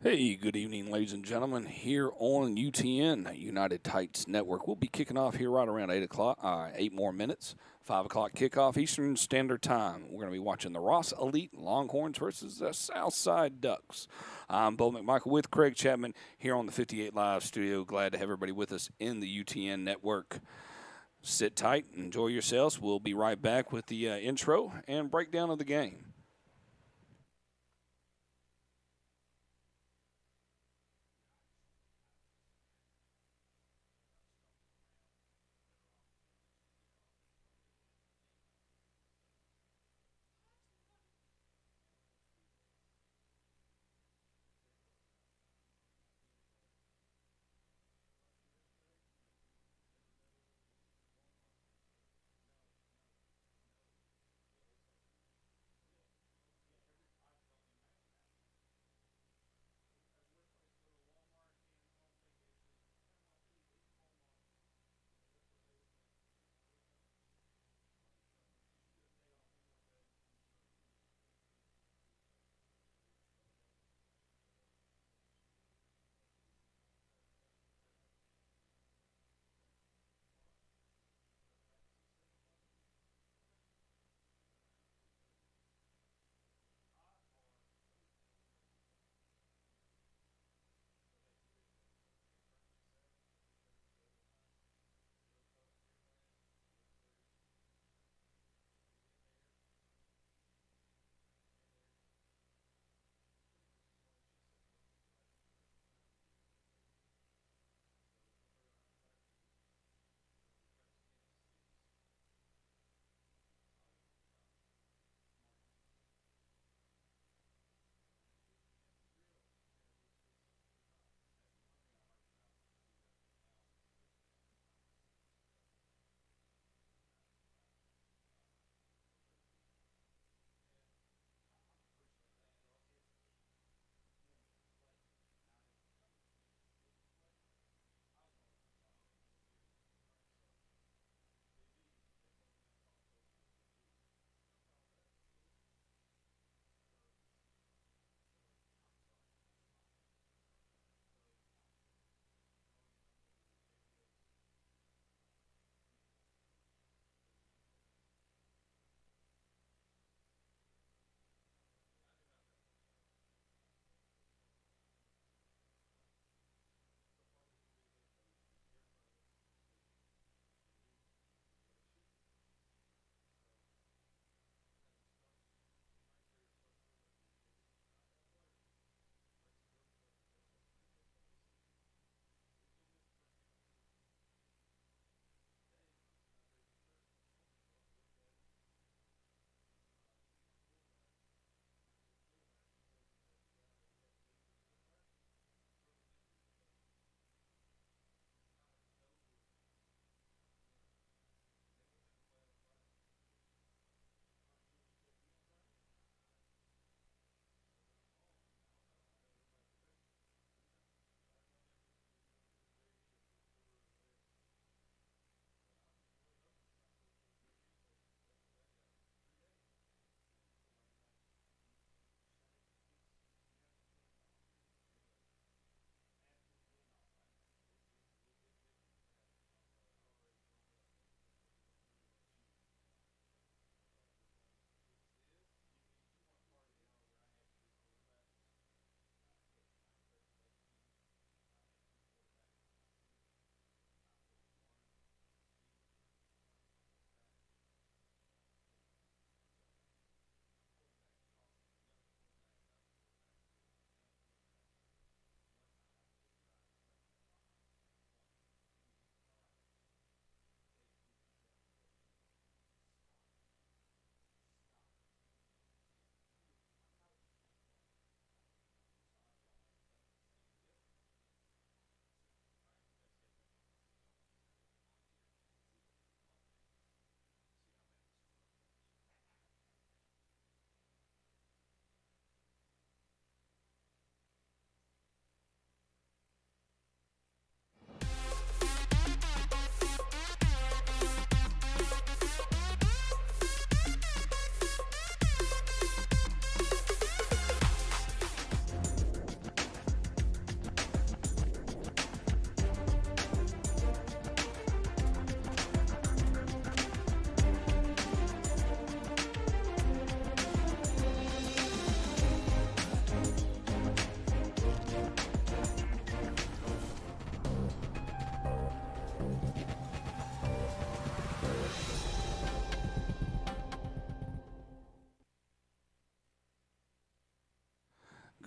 Hey, good evening, ladies and gentlemen, here on UTN United Tights Network. We'll be kicking off here right around 8 o'clock, 8 more minutes, 5 o'clock kickoff Eastern Standard Time. We're going to be watching the Ross Elite Longhorns versus the Southside Ducks. I'm Bo McMichael with Craig Chapman here on the 58 Live studio. Glad to have everybody with us in the UTN Network. Sit tight, enjoy yourselves. We'll be right back with the intro and breakdown of the game.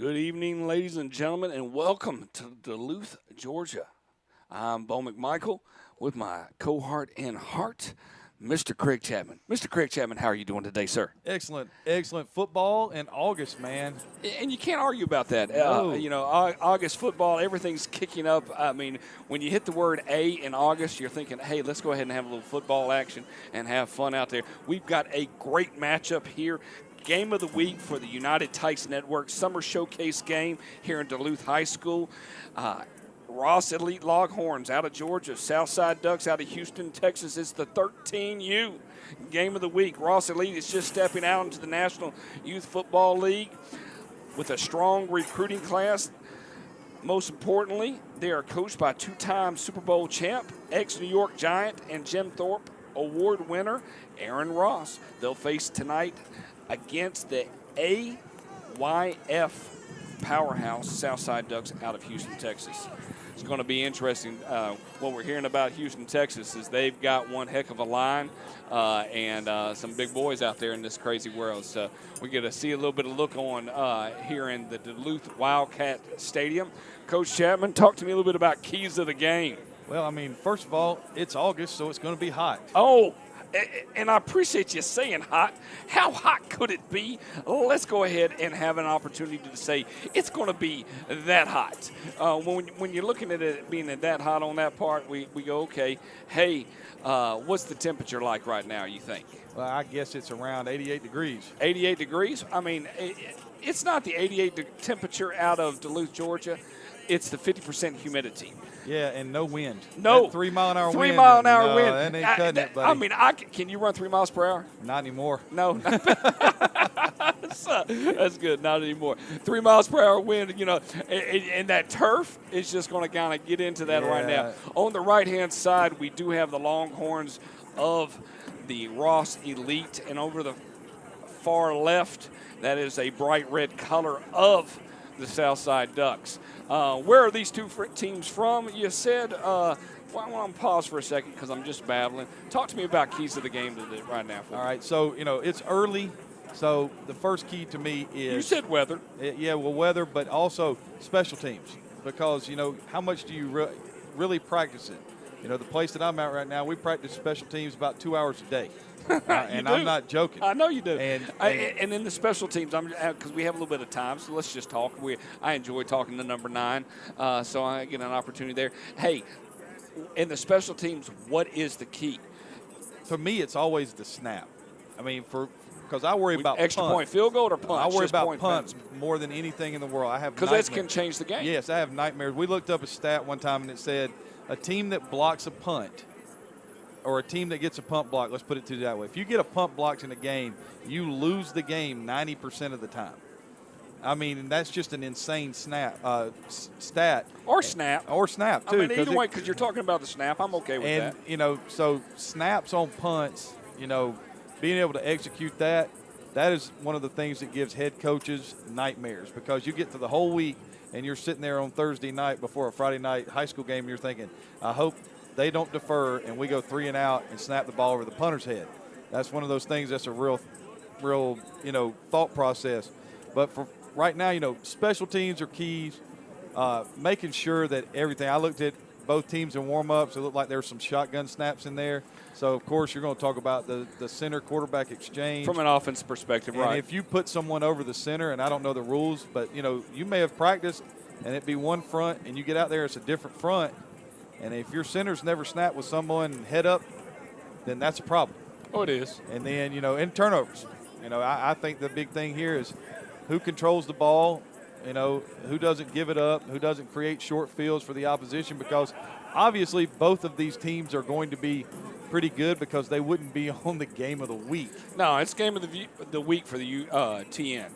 Good evening, ladies and gentlemen, and welcome to Duluth, Georgia. I'm Bo McMichael with my cohort and heart, Mr. Craig Chapman. Mr. Craig Chapman, how are you doing today, sir? Excellent. Excellent football in August, man. And you can't argue about that. No. August football, everything's kicking up. I mean, when you hit the word A in August, you're thinking, hey, let's go ahead and have a little football action and have fun out there. We've got a great matchup here. Game of the week for the United Tights Network Summer Showcase game here in Duluth High School. Ross Elite Longhorns out of Georgia, Southside Ducks out of Houston, Texas. It's the 13U game of the week. Ross Elite is just stepping out into the National Youth Football League with a strong recruiting class. Most importantly, they are coached by two-time Super Bowl champ, ex-New York Giant, and Jim Thorpe Award winner Aaron Ross. They'll face tonight against the AYF powerhouse Southside Ducks out of Houston, Texas. It's going to be interesting. What we're hearing about Houston, Texas is they've got one heck of a line and some big boys out there in this crazy world. So we get to see a little bit of look on here in the Duluth Wildcat Stadium. Coach Chapman, talk to me a little bit about keys of the game. Well, I mean, first of all, it's August, so it's going to be hot. Oh, and I appreciate you saying hot. How hot could it be? Let's go ahead and have an opportunity to say it's going to be that hot. When you're looking at it being that hot on that part, we go, okay, hey, what's the temperature like right now, you think? Well, I guess it's around 88 degrees. 88 degrees? I mean, it's not the 88 temperature out of Duluth, Georgia. It's the 50% humidity. Yeah, and no wind. No. That 3 mile an hour wind. 3 mile an hour no, wind. That ain't cutting it, buddy. I mean, can you run 3 miles per hour? Not anymore. No. That's good. Not anymore. 3 miles per hour wind, and that turf is just going to kind of get into that right now. On the right-hand side, we do have the Longhorns of the Ross Elite, and over the far left, that is a bright red color of the Southside Ducks. Where are these two teams from? You said, well, I want to pause for a second because I'm just babbling. Talk to me about keys of the game right now. All right, so, it's early. So the first key to me is – you said weather. Weather, but also special teams because, how much do you really practice it? The place that I'm at right now, we practice special teams about 2 hours a day. And I'm not joking. I know you do. And in the special teams, because we have a little bit of time, so let's just talk. I enjoy talking to number 9, so I get an opportunity there. Hey, in the special teams, what is the key? For me, it's always the snap. I mean, because I worry about extra point field goal or punts. I worry about punts more than anything in the world. I have because that can change the game. Yes, I have nightmares. We looked up a stat one time and it said a team that blocks a punt. Or a team that gets a punt block, let's put it to you that way. If you get a punt blocked in a game, you lose the game 90% of the time. I mean, that's just an insane stat. Or snap. Or snap, too. I mean, either way, because you're talking about the snap, I'm okay with that. And, so snaps on punts, being able to execute that is one of the things that gives head coaches nightmares because you get to the whole week and you're sitting there on Thursday night before a Friday night high school game and you're thinking, I hope they don't defer and we go 3 and out and snap the ball over the punter's head. That's one of those things that's a real thought process. But for right now, special teams are keys, making sure that everything. I looked at both teams in warm-ups. It looked like there were some shotgun snaps in there. So, of course, you're going to talk about the center-quarterback exchange. From an offense perspective, and right. If you put someone over the center, and I don't know the rules, but, you may have practiced and it be one front, and you get out there, it's a different front. And if your center's never snapped with someone head up, then that's a problem. Oh, it is. And then, in turnovers, I think the big thing here is who controls the ball, who doesn't give it up, who doesn't create short fields for the opposition because obviously both of these teams are going to be pretty good because they wouldn't be on the game of the week. No, it's game of the week for the UTN.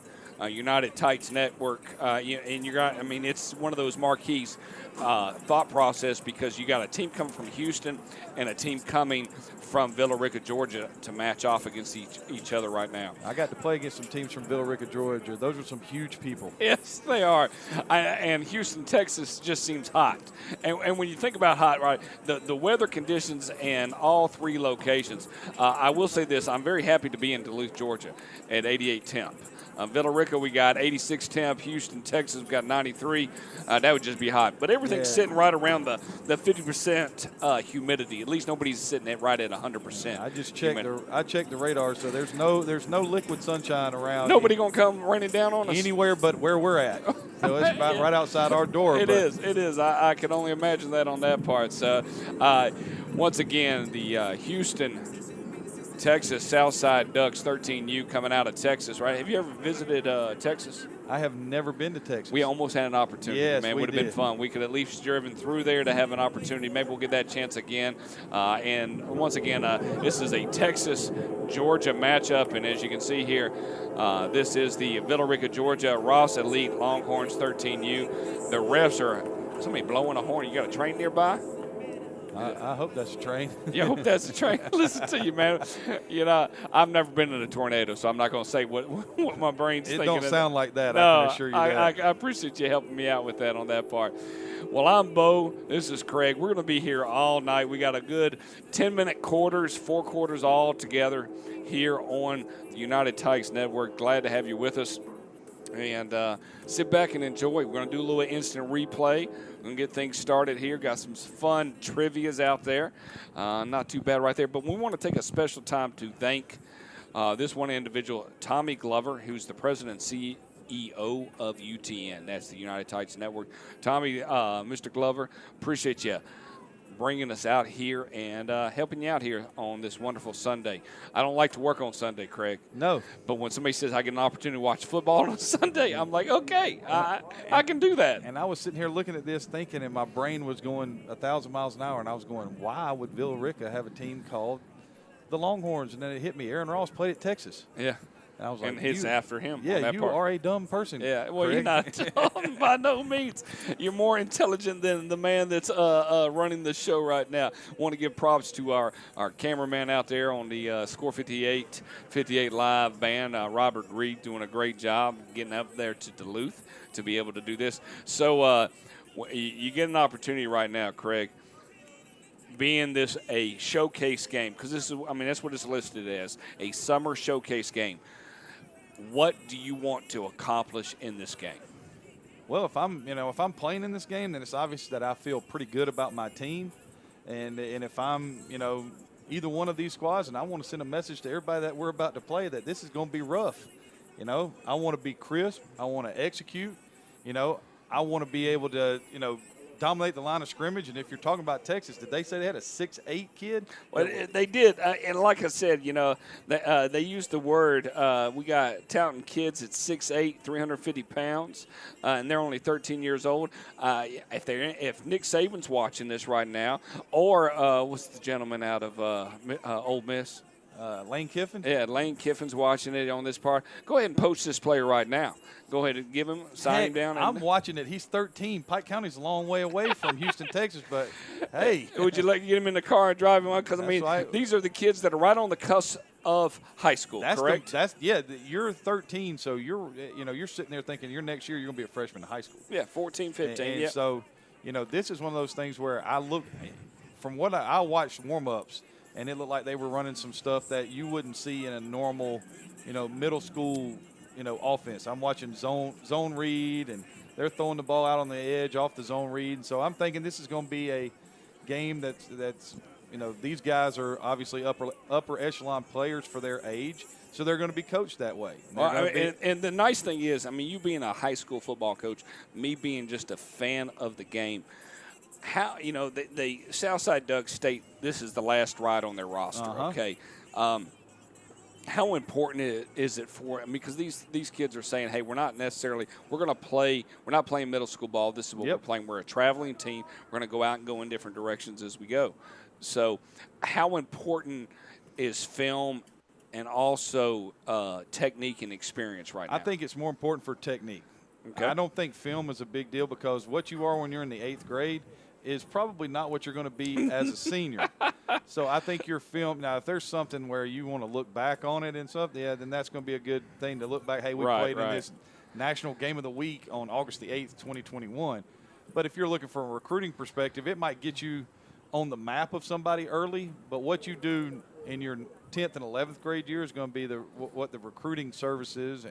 United Tights Network, and it's one of those marquees thought process because you got a team coming from Houston and a team coming from Villa Rica, Georgia to match off against each other right now. I got to play against some teams from Villa Rica, Georgia. Those are some huge people. Yes, they are. And Houston, Texas just seems hot. And when you think about hot, right, the weather conditions in all 3 locations, I will say this, I'm very happy to be in Duluth, Georgia at 88 temp. Villa Rica, we got 86 temp. Houston, Texas, we got 93. That would just be hot. But everything's sitting right around the 50% humidity. At least nobody's sitting right at 100%. I just checked the radar, so there's no liquid sunshine around. Nobody gonna come raining down on us anywhere but where we're at. So it's about right outside our door. It is. I can only imagine that on that part. So once again, the Houston, Texas Southside Ducks 13U coming out of Texas, right? Have you ever visited Texas? I have never been to Texas. We almost had an opportunity, yes, man. Would have been fun. We could at least driven through there to have an opportunity. Maybe we'll get that chance again. And once again, this is a Texas-Georgia matchup. And as you can see here, this is the Villa Rica, Georgia, Ross Elite Longhorns 13U. The refs are somebody blowing a horn. You got a train nearby? I hope that's a train. Yeah, I hope that's a train. Listen to you, man. You know, I've never been in a tornado, so I'm not going to say what my brain's thinking. It don't sound like that, no, I can assure you that. I appreciate you helping me out with that on that part. Well, I'm Bo. This is Craig. We're going to be here all night. We got a good 10-minute quarters, 4 quarters all together here on the United Tykes Network. Glad to have you with us. And sit back and enjoy. We're going to do a little instant replay. We're going to get things started here. Got some fun trivias out there. Not too bad right there. But we want to take a special time to thank this one individual, Tommy Glover, who's the president and CEO of UTN. That's the United Tykes Network. Tommy, Mr. Glover, appreciate you bringing us out here and helping you out here on this wonderful Sunday. I don't like to work on Sunday, Craig. No. But when somebody says I get an opportunity to watch football on Sunday, I'm like, okay, I can do that. And I was sitting here looking at this thinking, and my brain was going 1,000 miles an hour, and I was going, why would Villa Rica have a team called the Longhorns? And then it hit me. Aaron Ross played at Texas. Yeah. And I was like, and it's after him. Yeah, on that you part. are a dumb person. Yeah, well, Craig. you're not dumb by no means. You're more intelligent than the man that's running the show right now. Want to give props to our cameraman out there on the Score 58 Live band, Robert Reed, doing a great job getting up there to Duluth to be able to do this. So you get an opportunity right now, Craig, being this a showcase game, because this is, I mean, that's what it's listed as, a summer showcase game. What do you want to accomplish in this game? Well, if I'm playing in this game, then it's obvious that I feel pretty good about my team, and if I'm either one of these squads, and I want to send a message to everybody that we're about to play that this is going to be rough. I want to be crisp. I want to execute. I want to be able to dominate the line of scrimmage. And if you're talking about Texas, did they say they had a 6'8" kid? Well, they did. And like I said, they used the word, we got touting kids at 6'8", 350 pounds, and they're only 13 years old. If Nick Saban's watching this right now, or what's the gentleman out of Ole Miss? Lane Kiffin? Yeah, Lane Kiffin's watching it on this part. Go ahead and poach this player right now. Go ahead and give him, sign him down. I'm watching it. He's 13. Pike County's a long way away from Houston, Texas, but hey. Would you like to get him in the car and drive him on? Because, I mean, right. These are the kids that are right on the cusp of high school, correct? You're 13, so you're sitting there thinking next year you're going to be a freshman in high school. Yeah, 14, 15, and yeah. So, this is one of those things where I look, from what I watched warm-ups, and it looked like they were running some stuff that you wouldn't see in a normal, middle school, offense. I'm watching zone read, and they're throwing the ball out on the edge off the zone read. And so I'm thinking this is going to be a game that's these guys are obviously upper echelon players for their age, so they're going to be coached that way. Well, and the nice thing is, I mean, you being a high school football coach, me being just a fan of the game, how the Southside Ducks state this is the last ride on their roster. Okay, how important is it for? I mean, because these kids are saying, hey, we're not playing middle school ball. This is what we're playing. We're a traveling team. We're going to go out and go in different directions as we go. So, how important is film and also technique and experience right now? I think it's more important for technique. Okay. I don't think film is a big deal, because what you are when you're in the 8th grade is probably not what you're going to be as a senior. So I think your film, now if there's something where you want to look back on it and stuff, then that's going to be a good thing to look back. Hey, we played in this National Game of the Week on August the 8th, 2021. But if you're looking from a recruiting perspective, it might get you on the map of somebody early, but what you do in your 10th and 11th grade year is going to be what the recruiting services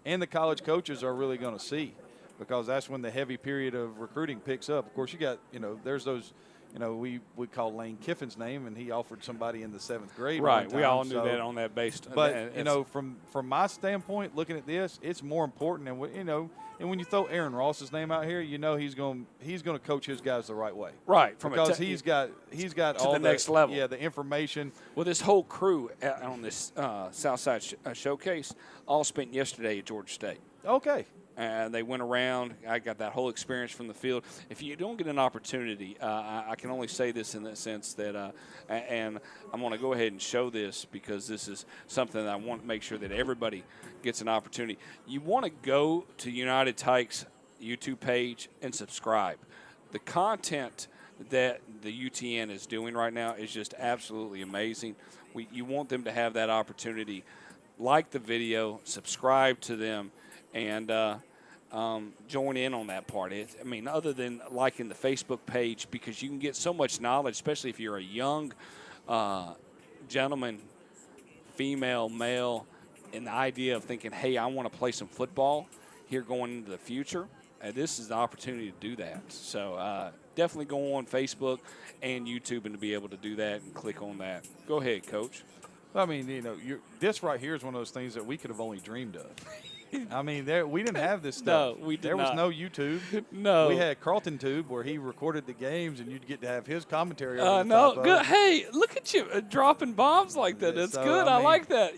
and the college coaches are really going to see, because that's when the heavy period of recruiting picks up. Of course, you got, there's those, we call Lane Kiffin's name, and he offered somebody in the 7th grade. Right. We all knew that on that base. But, from my standpoint, looking at this, it's more important. And when you throw Aaron Ross's name out here, he's going to coach his guys the right way. Right. Because he's got all the next level. Yeah, the information. Well, this whole crew on this Southside Showcase all spent yesterday at Georgia State. Okay. And they went around. I got that whole experience from the field. If you don't get an opportunity, I can only say this in the sense that, and I'm going to go ahead and show this because this is something that I want to make sure that everybody gets an opportunity. You want to go to United Tykes YouTube page and subscribe. The content that the UTN is doing right now is just absolutely amazing. You want them to have that opportunity. Like the video, subscribe to them, and join in on that part. Other than liking the Facebook page, because you can get so much knowledge, especially if you're a young gentleman, female, male, and the idea of thinking, hey, I want to play some football here going into the future. This is the opportunity to do that. So definitely go on Facebook and YouTube and to be able to do that and click on that. Go ahead, Coach. This right here is one of those things that we could have only dreamed of. We didn't have this stuff. No, we did There was not. no YouTube. No. We had Carlton Tube where he recorded the games, and you'd get to have his commentary. No, good. Hey, look at you dropping bombs like that. That's good. I like that.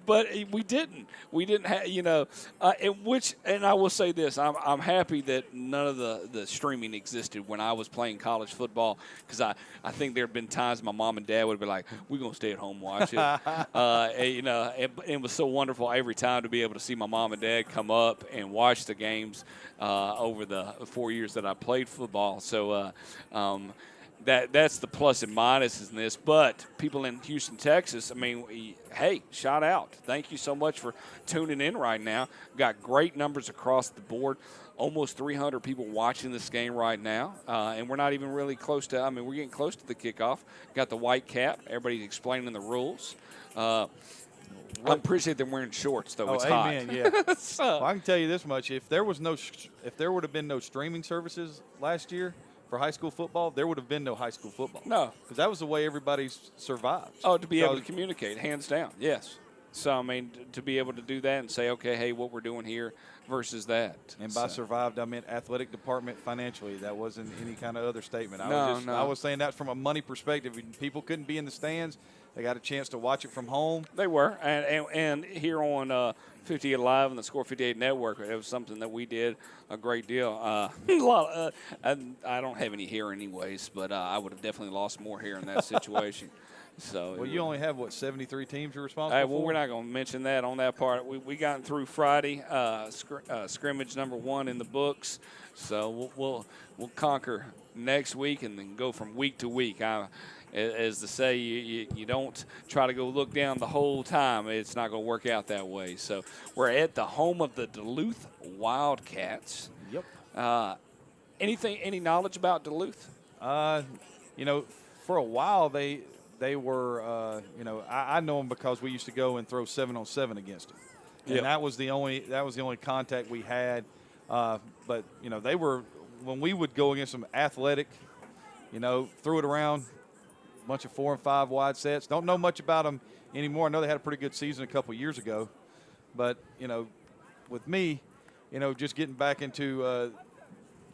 But we didn't. We didn't have. And I will say this: I'm happy that none of the streaming existed when I was playing college football, because I think there have been times my mom and dad would be like, "We're gonna stay at home and watch it." It was so wonderful every time to be able to see my mom and dad come up and watch the games over the 4 years that I played football. So that's the plus and minuses in this. But people in Houston, Texas, hey, shout out. Thank you so much for tuning in right now. Got great numbers across the board. Almost 300 people watching this game right now. And we're not even really close to, we're getting close to the kickoff. Got the white cap. Everybody's explaining the rules. I appreciate them wearing shorts, though. It's amen, hot. Yeah. Well, I can tell you this much: if there would have been no streaming services last year for high school football, there would have been no high school football. No, because that was the way everybody survived. Oh, to be able to communicate, hands down, yes. So to be able to do that and say, okay, hey, what we're doing here versus that. And by survived, I meant athletic department financially. That wasn't any kind of other statement. No. I was saying that from a money perspective. People couldn't be in the stands. They got a chance to watch it from home. They were, and here on 58 Live and the Score 58 Network, it was something that we did a great deal. I don't have any hair anyways, but I would have definitely lost more hair in that situation. So well, you only have 73 teams you're responsible for. Well, we're not going to mention that on that part. We gotten through Friday, scrimmage number 1 in the books. So we'll conquer next week and then go from week to week. As to say, you don't try to go look down the whole time. It's not going to work out that way. So we're at the home of the Duluth Wildcats. Yep. Any knowledge about Duluth? For a while they were, I know them because we used to go and throw 7-on-7 against them. And yep. that was the only contact we had. But they were, when we would go against them, athletic, threw it around. Bunch of 4 and 5 wide sets. Don't know much about them anymore. I know they had a pretty good season a couple years ago, but with me, just getting back into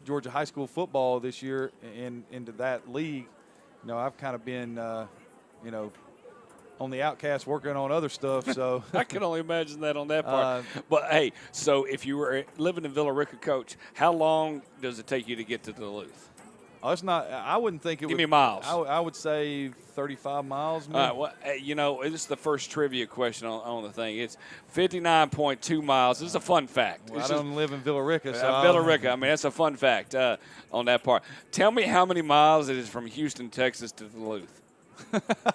Georgia high school football this year and into that league, I've kind of been on the outcast working on other stuff. So I can only imagine that on that part. But hey, so if you were living in Villa Rica, Coach, how long does it take you to get to Duluth? Oh, it's not. I wouldn't think it would. Give me miles. I would say 35 miles. All right. Well, this is the first trivia question on the thing. It's 59.2 miles. This is a fun fact. Well, I don't live in Villa Rica. So Villa Rica. That's a fun fact on that part. Tell me how many miles it is from Houston, Texas to Duluth.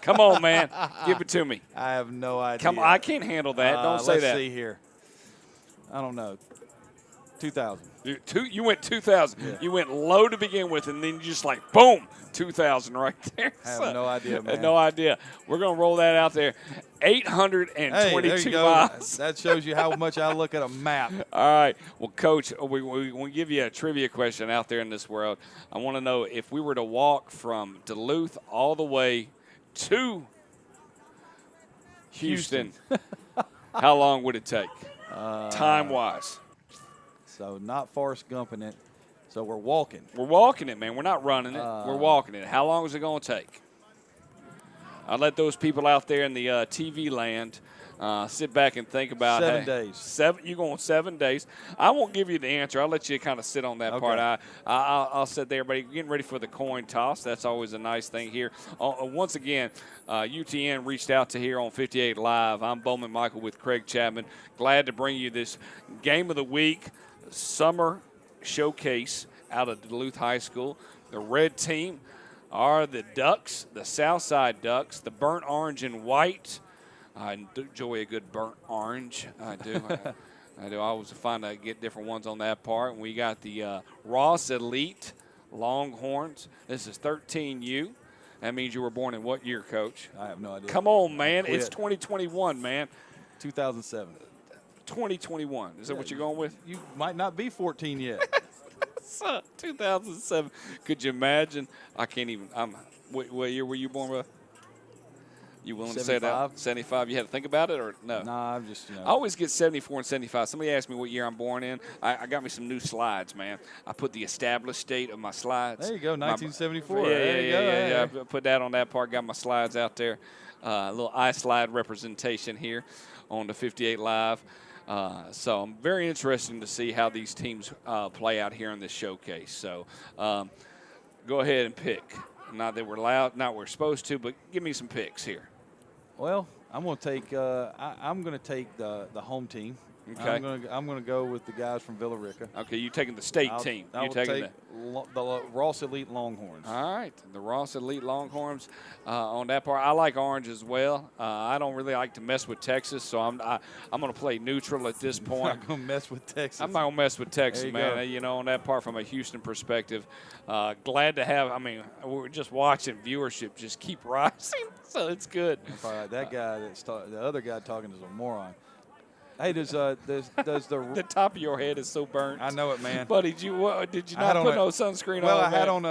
Come on, man. Give it to me. I have no idea. Come on. I can't handle that. Don't say that. Let's see here. I don't know. 2000. You went 2000. Yeah. You went low to begin with, and then you just like, boom, 2000 right there. I have no idea, man. No idea. We're going to roll that out there. 822 there you go. miles. That shows you how much I look at a map. All right. Well, Coach, we give you a trivia question out there in this world. I want to know if we were to walk from Duluth all the way to Houston, how long would it take, time-wise? So not Forrest Gumping it. So we're walking. We're walking it, man. We're not running it. We're walking it. How long is it going to take? I'll let those people out there in the TV land sit back and think about 7 days. You're going 7 days. I won't give you the answer. I'll let you kind of sit on that part. I'll sit there, everybody getting ready for the coin toss. That's always a nice thing here. Once again, UTN reached out to here on 58 Live. I'm Bowman Michael with Craig Chapman. Glad to bring you this Game of the Week Summer Showcase out of Duluth High School. The red team are the Ducks, the Southside Ducks, the burnt orange and white. I enjoy a good burnt orange. I do. I do. I always find I get different ones on that part. And we got the Ross Elite Longhorns. This is 13U. That means you were born in what year, Coach? I have no idea. Come on, man. It's 2021, man. 2007. 2021. Is that what you're going with? You might not be 14 yet. 2007. Could you imagine? I can't even. What year were you born, bro? You willing 75. to say that? 75. You had to think about it, or no? Nah, I'm just, I always get 74 and 75. Somebody asked me what year I'm born in. I got me some new slides, man. I put the established date of my slides. There you go, 1974. Yeah. I put that on that part. Got my slides out there. A little iSlide representation here on the 58 Live. So I'm very interested to see how these teams play out here in this showcase. So go ahead and pick. Not that we're allowed, not we're supposed to, but give me some picks here. Well, I'm going to take. I'm going to take the home team. Okay. I'm going to go with the guys from Villa Rica. Okay, you taking the state team. I'll take the Ross Elite Longhorns. All right, the Ross Elite Longhorns on that part. I like orange as well. I don't really like to mess with Texas, so I'm going to play neutral at this point. I'm not going to mess with Texas. I'm not going to mess with Texas, man. Go. You know, on that part from a Houston perspective. Glad to have. I mean, we're just watching viewership just keep rising, so it's good. That guy the other guy talking is a moron. Hey, does the the top of your head is so burnt. I know it, man. Buddy, did you not put no sunscreen on? Well, I had on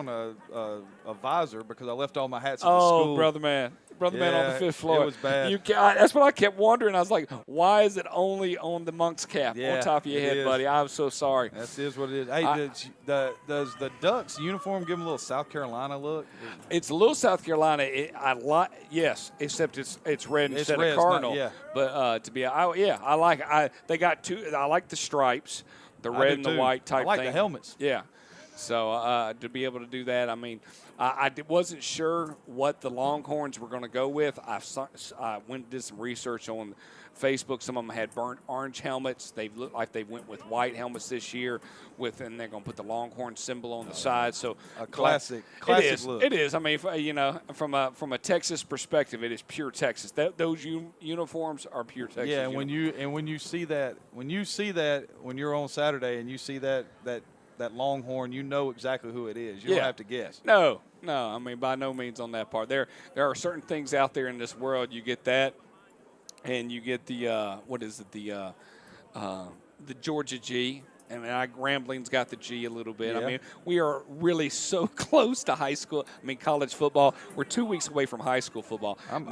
a visor because I left all my hats at the school. Oh, brother man on the 5th floor. It was bad. That's what I kept wondering. I was like, why is it only on the monk's cap on top of your head, is. buddy? I'm so sorry. That is what it is. Hey, does the Ducks uniform give them a little South Carolina look? It's a little South Carolina. Yes, except it's red instead of cardinal. But to be, I like it. They got two. I like the stripes, the red and the white type thing. I like the helmets. Yeah. So to be able to do that, I mean, I wasn't sure what the Longhorns were going to go with. I went and did some research on Facebook. Some of them had burnt orange helmets. They looked like they went with white helmets this year, and they're going to put the Longhorn symbol on the side. So a classic look. It is. I mean, from a Texas perspective, it is pure Texas. Those uniforms are pure Texas. Yeah, and when you see that when you're on Saturday and you see that Longhorn, you know exactly who it is. You don't have to guess. No. I mean, by no means on that part. There are certain things out there in this world. You get that, and you get the the Georgia G. I mean, Rambling's got the G a little bit. Yeah. I mean, we are really so close to high school. I mean, college football. We're 2 weeks away from high school football. I'm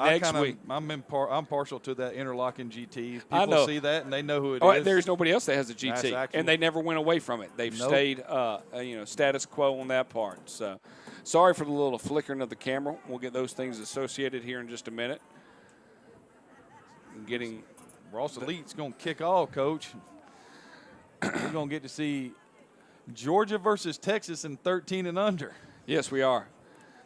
partial to that interlocking GT. People see that and they know who it is. There's nobody else that has a GT, and they never went away from it. They've stayed, status quo on that part. So, sorry for the little flickering of the camera. We'll get those things associated here in just a minute. Ross Elite's going to kick off, Coach. We're going to get to see Georgia versus Texas in 13 and under. Yes, we are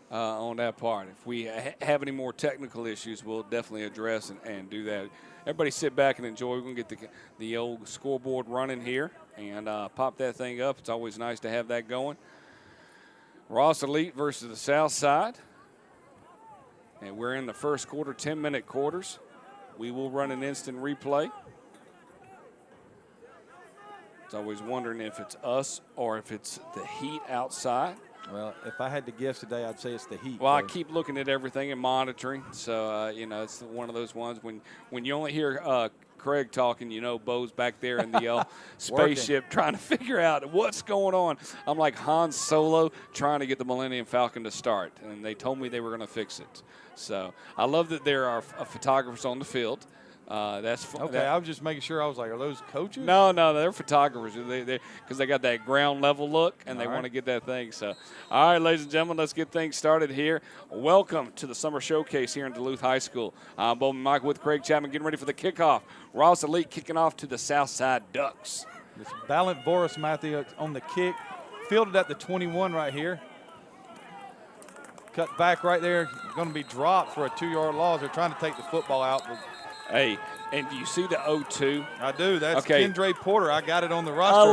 on that part. If we have any more technical issues, we'll definitely address and do that. Everybody sit back and enjoy. We're going to get the old scoreboard running here and pop that thing up. It's always nice to have that going. Ross Elite versus the Southside. And we're in the first quarter, 10-minute quarters. We will run an instant replay. was always wondering if it's us or if it's the heat outside. Well, if I had to guess today, I'd say it's the heat. Well, I keep looking at everything and monitoring. So, it's one of those ones when you only hear Craig talking, Bo's back there in the spaceship trying to figure out what's going on. I'm like Han Solo trying to get the Millennium Falcon to start, and they told me they were going to fix it. So I love that there are photographers on the field. That's fun. Okay, I was just making sure. I was like, are those coaches? No, they're photographers. Because they got that ground level look, and they want to get that thing. So, all right, ladies and gentlemen, let's get things started here. Welcome to the Summer Showcase here in Duluth High School. I'm Bowman Mike with Craig Chapman, getting ready for the kickoff. Ross Elite kicking off to the Southside Ducks. It's Ballant Boris Matthew on the kick, fielded at the 21 right here. Cut back right there, going to be dropped for a 2-yard loss. They're trying to take the football out. Hey, and do you see the 0-2? I do. That's okay. Kendra Porter. I got it on the roster.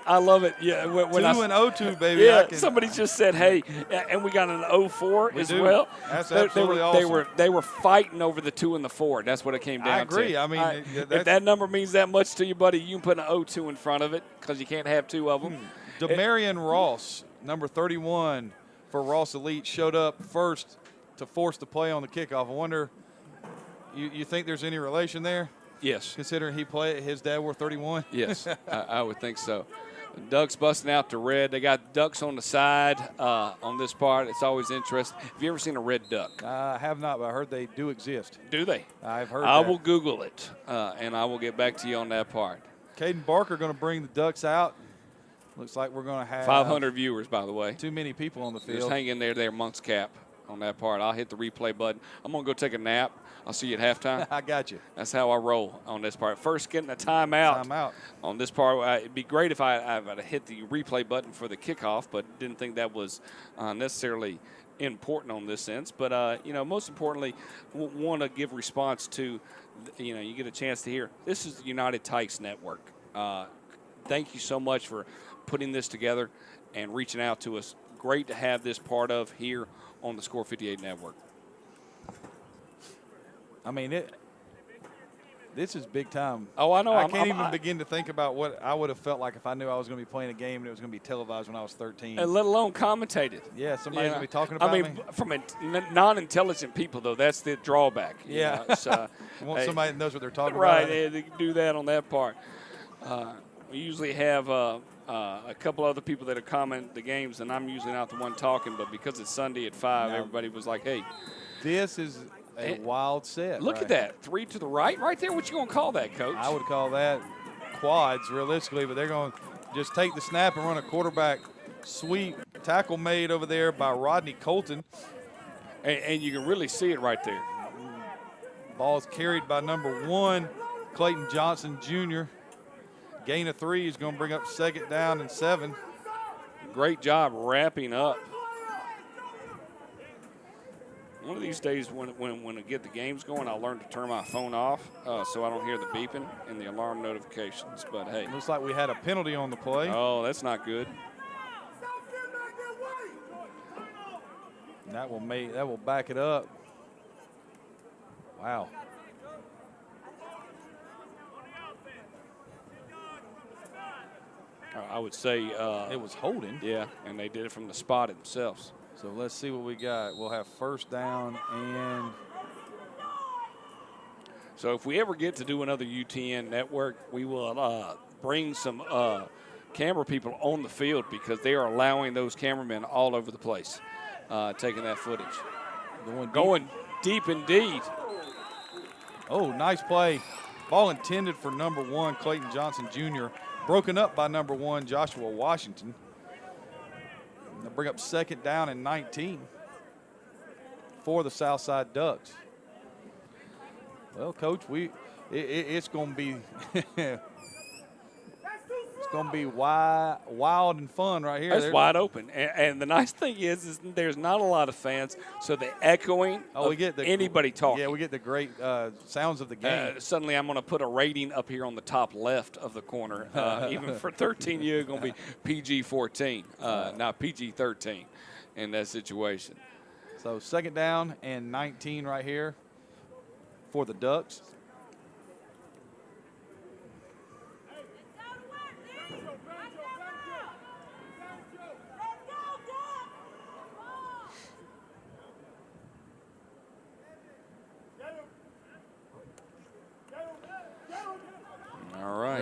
I love it. Yeah, when 2 and 0-2, baby. Yeah, somebody just said, hey, and we got an 0-4 as well. That's absolutely awesome. They were fighting over the 2 and the 4. That's what it came down to. I agree. I mean, if that number means that much to you, buddy, you can put an 0-2 in front of it because you can't have 2 of them. Demarion Ross, number 31 for Ross Elite, showed up first to force the play on the kickoff. I wonder, you think there's any relation there? Yes. Considering his dad wore 31? Yes, I would think so. The Ducks busting out the red. They got ducks on the side on this part. It's always interesting. Have you ever seen a red duck? I have not, but I heard they do exist. Do they? I've heard I that. will Google it, and I will get back to you on that part. Caden Barker going to bring the Ducks out. Looks like we're going to have 500 viewers, by the way. Too many people on the field. Just hang in there, Monk's Cap, on that part. I'll hit the replay button. I'm going to go take a nap. I'll see you at halftime. I got you. That's how I roll on this part. First, getting a timeout. On this part, it'd be great if I hit the replay button for the kickoff, but didn't think that was necessarily important on this sense. But, most importantly, want to give response to, you get a chance to hear. This is the United Tykes Network. Thank you so much for putting this together and reaching out to us. Great to have this part of here on the Score 58 Network. I mean, this is big time. Oh, I know. I can't even begin to think about what I would have felt like if I knew I was going to be playing a game and it was going to be televised when I was 13. And let alone commentated. Yeah, somebody's going to be talking about me. From non-intelligent people, though, that's the drawback. Yeah. You want somebody that knows what they're talking about. Right, they can do that on that part. We usually have a couple other people that are commenting the games, and I'm usually not the one talking, but because it's Sunday at 5, everybody was like, hey. This is a wild set. Look at that. 3 to the right there. What you going to call that, Coach? I would call that quads, realistically, but they're going to just take the snap and run a quarterback sweep. Tackle made over there by Rodney Colton. And you can really see it right there. Ball's carried by number 1, Clayton Johnson Jr. Gain of 3 is going to bring up 2nd down and 7. Great job wrapping up. One of these days when I get the games going, I'll learn to turn my phone off so I don't hear the beeping and the alarm notifications. But, hey. Looks like we had a penalty on the play. Oh, that's not good. And that will back it up. Wow. I would say it was holding. Yeah, and they did it from the spot themselves. So let's see what we got. We'll have 1st down and. So if we ever get to do another UTN network, we will bring some camera people on the field because they are allowing those cameramen all over the place taking that footage. Going deep indeed. Oh, nice play. Ball intended for number 1, Clayton Johnson Jr., broken up by number 1, Joshua Washington. They'll bring up 2nd down and 19 for the Southside Ducks. Well, Coach, it's going to be it's going to be wild and fun right here. It's wide open, and the nice thing is there's not a lot of fans, so the echoing. We get anybody talking. Yeah, we get the great sounds of the game. Suddenly, I'm going to put a rating up here on the top left of the corner. Even for 13, you're going to be PG-14, not PG-13 in that situation. So 2nd down and 19 right here for the Ducks.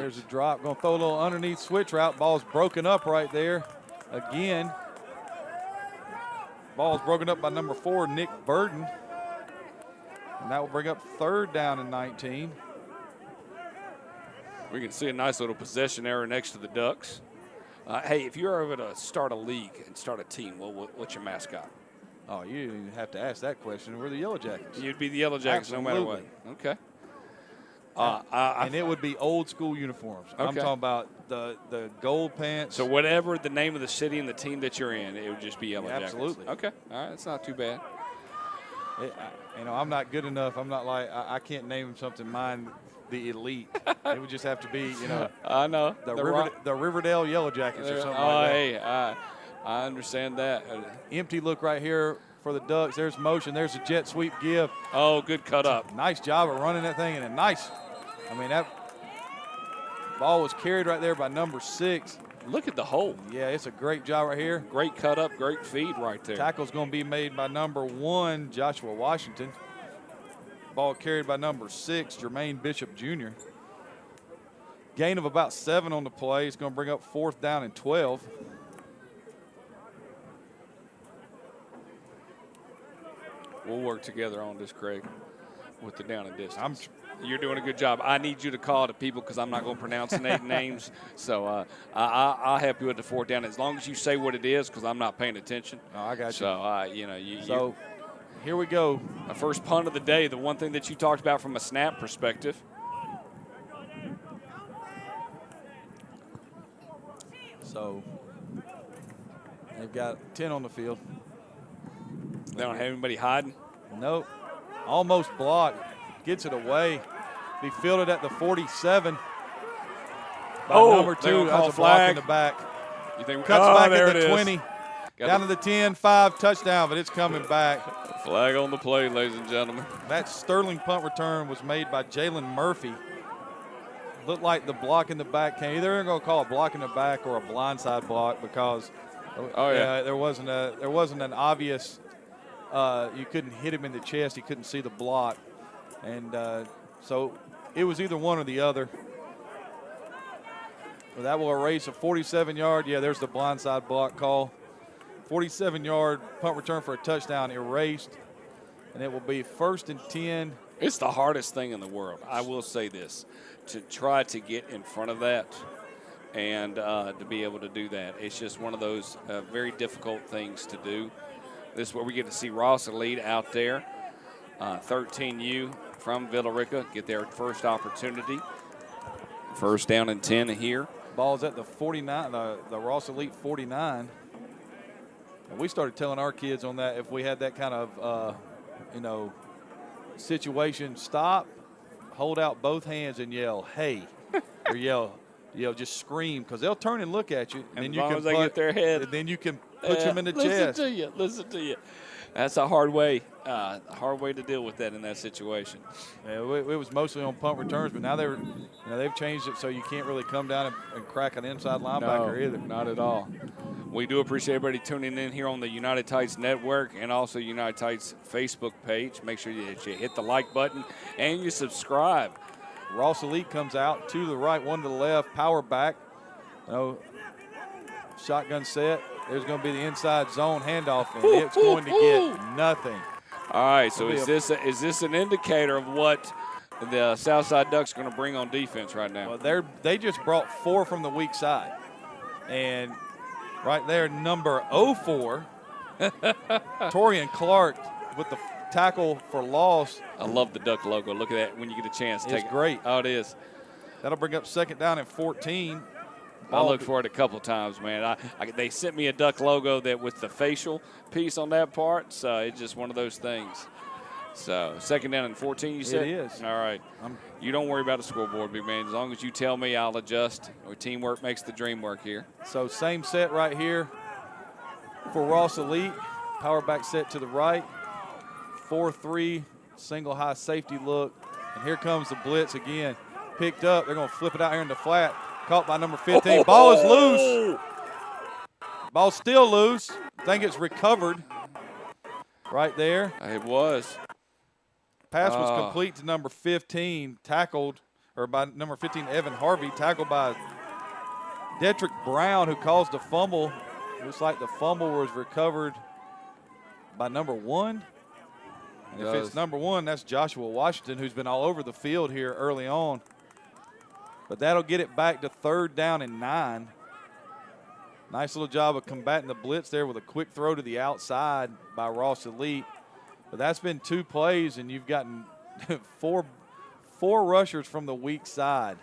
There's a drop. Going to throw a little underneath switch route. Ball's broken up right there. Again. Ball's broken up by number 4, Nick Burden. And that will bring up 3rd down and 19. We can see a nice little possession error next to the Ducks. Hey, if you're ever to start a league and start a team, what's your mascot? Oh, you didn't even have to ask that question. We're the Yellow Jackets. You'd be the Yellow Jackets no matter what. Okay. And it would be old school uniforms. Okay. I'm talking about the gold pants. So whatever the name of the city and the team that you're in, it would just be Yellow Jackets. Absolutely. Okay. All right. That's not too bad. I'm not good enough. I'm not like I can't name something mine the elite. It would just have to be, I know the Riverdale Yellow Jackets or something like that. Hey, I understand that. Empty look right here for the Ducks. There's motion. There's a jet sweep give. Oh, good cut up. Nice job of running that thing, and that ball was carried right there by number 6. Look at the hole. Yeah, it's a great job right here. Great cut up, great feed right there. Tackle's going to be made by number 1, Joshua Washington. Ball carried by number 6, Jermaine Bishop Jr. Gain of about 7 on the play. It's going to bring up 4th down and 12. We'll work together on this, Craig, with the down and distance. You're doing a good job. I need you to call to people because I'm not going to pronounce names. So I'll help you with the 4th down as long as you say what it is because I'm not paying attention. Oh, I got you. So, So here we go. A first punt of the day, the one thing that you talked about from a snap perspective. So they've got 10 on the field. They don't have anybody hiding? Nope. Almost blocked. Gets it away. He fielded at the 47. By number 2. That's a block in the back. You think, Cuts back at the it 20. Down to the 10, 5, touchdown, but it's coming back. Flag on the play, ladies and gentlemen. That sterling punt return was made by Jalen Murphy. Looked like the block in the back came. Either they're going to call a block in the back or a blindside block because there wasn't an obvious you couldn't hit him in the chest. He couldn't see the block. And so it was either one or the other. Well, that will erase a 47-yard. Yeah, there's the blindside block call. 47-yard punt return for a touchdown erased. And it will be 1st and 10. It's the hardest thing in the world. I will say this, to try to get in front of that and to be able to do that. It's just one of those very difficult things to do. This is where we get to see Ross Elite out there. 13U from Villa Rica get their first opportunity. 1st down and 10 here. Ball's at the 49, the Ross Elite 49. And we started telling our kids on that if we had that kind of, situation, stop, hold out both hands and yell, hey, or yell, just scream because they'll turn and look at you. And then you can get their head. And then you can put them in the chest. Listen to you. That's a hard way to deal with that in that situation. Yeah, it was mostly on punt returns, but now they've changed it so you can't really come down and crack an inside linebacker either. Not at all. We do appreciate everybody tuning in here on the United Tights Network and also United Tights Facebook page. Make sure that you hit the like button and you subscribe. Ross Elite comes out, 2 to the right, 1 to the left, power back. Shotgun set. There's going to be the inside zone handoff, and it's going to get nothing. All right, so is this an indicator of what the Southside Ducks are going to bring on defense right now? Well, they just brought 4 from the weak side. And right there, number 04, Torian Clark with the tackle for loss. I love the Duck logo. Look at that when you get a chance. It's great. Oh, it is. That'll bring up 2nd down and 14. I looked for it a couple times, man. They sent me a Duck logo that with the facial piece on that part, so it's just one of those things. So 2nd down and 14, you said? It is. All right. You don't worry about the scoreboard, big man. As long as you tell me, I'll adjust. Teamwork makes the dream work here. So same set right here for Ross Elite. Power back set to the right. 4-3, single high safety look. And here comes the blitz again. Picked up. They're going to flip it out here in the flat. Caught by number 15. Ball is loose. Ball still loose. I think it's recovered right there. It was. Pass was complete to number 15. by number 15, Evan Harvey, tackled by Dedrick Brown, who caused a fumble. Looks like the fumble was recovered by number 1. And if it's number 1, that's Joshua Washington, who's been all over the field here early on. But that'll get it back to 3rd down and 9. Nice little job of combating the blitz there with a quick throw to the outside by Ross Elite. But that's been 2 plays, and you've gotten four rushers from the weak side.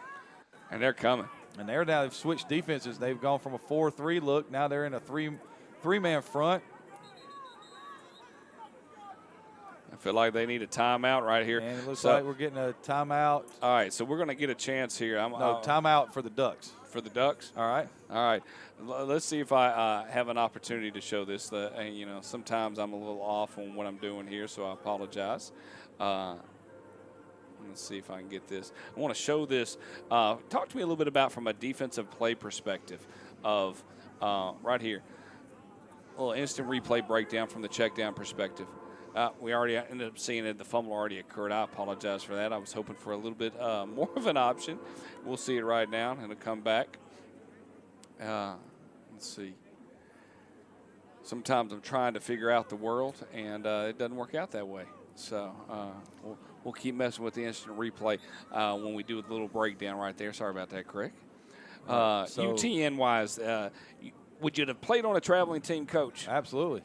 And they're coming. And they've switched defenses. They've gone from a 4-3 look. Now they're in a three-man front. I feel like they need a timeout right here. And it looks like we're getting a timeout. All right, so we're going to get a chance here. Timeout for the Ducks. For the Ducks? All right. All right. Let's see if I have an opportunity to show this. Sometimes I'm a little off on what I'm doing here, so I apologize. Let's see if I can get this. I want to show this. Talk to me a little bit about from a defensive play perspective of right here. A little instant replay breakdown from the check down perspective. We already ended up seeing it. The fumble already occurred. I apologize for that. I was hoping for a little bit more of an option. We'll see it right now, and it'll come back. Let's see. Sometimes I'm trying to figure out the world, and it doesn't work out that way. So we'll keep messing with the instant replay when we do a little breakdown right there. Sorry about that, Craig. UTN-wise, would you have played on a traveling team, Coach? Absolutely.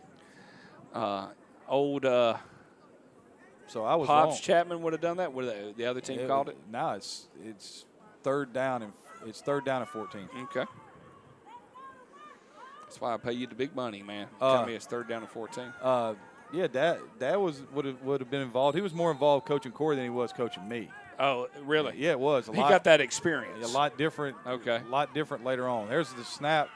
So I was Pops wrong. Chapman would have done that. Would the other team called it? No, it's 3rd down and 14. Okay. That's why I pay you the big money, man. Tell me it's 3rd down and 14. Yeah, Dad would have been involved. He was more involved coaching Corey than he was coaching me. Oh, really? Yeah, it was. He got that experience. A lot different. Okay. A lot different later on. There's the snap.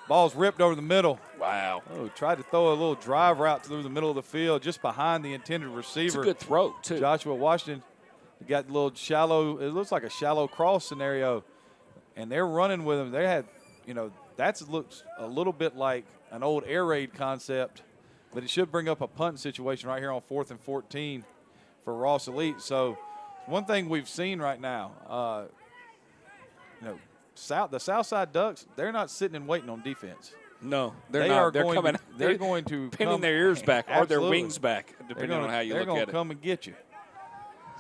Ball's ripped over the middle. Wow. Oh, tried to throw a little drive route through the middle of the field just behind the intended receiver. It's a good throw, too. Joshua Washington. He got a little shallow. It looks like a shallow cross scenario. And they're running with him. They had, that looks a little bit like an old air raid concept, but it should bring up a punt situation right here on 4th and 14 for Ross Elite. So one thing we've seen right now, the Southside Ducks, they're not sitting and waiting on defense. No, they're not. They're coming. They're going to pinning their ears back or their wings back, depending on how you look at it. They're going to come and get you.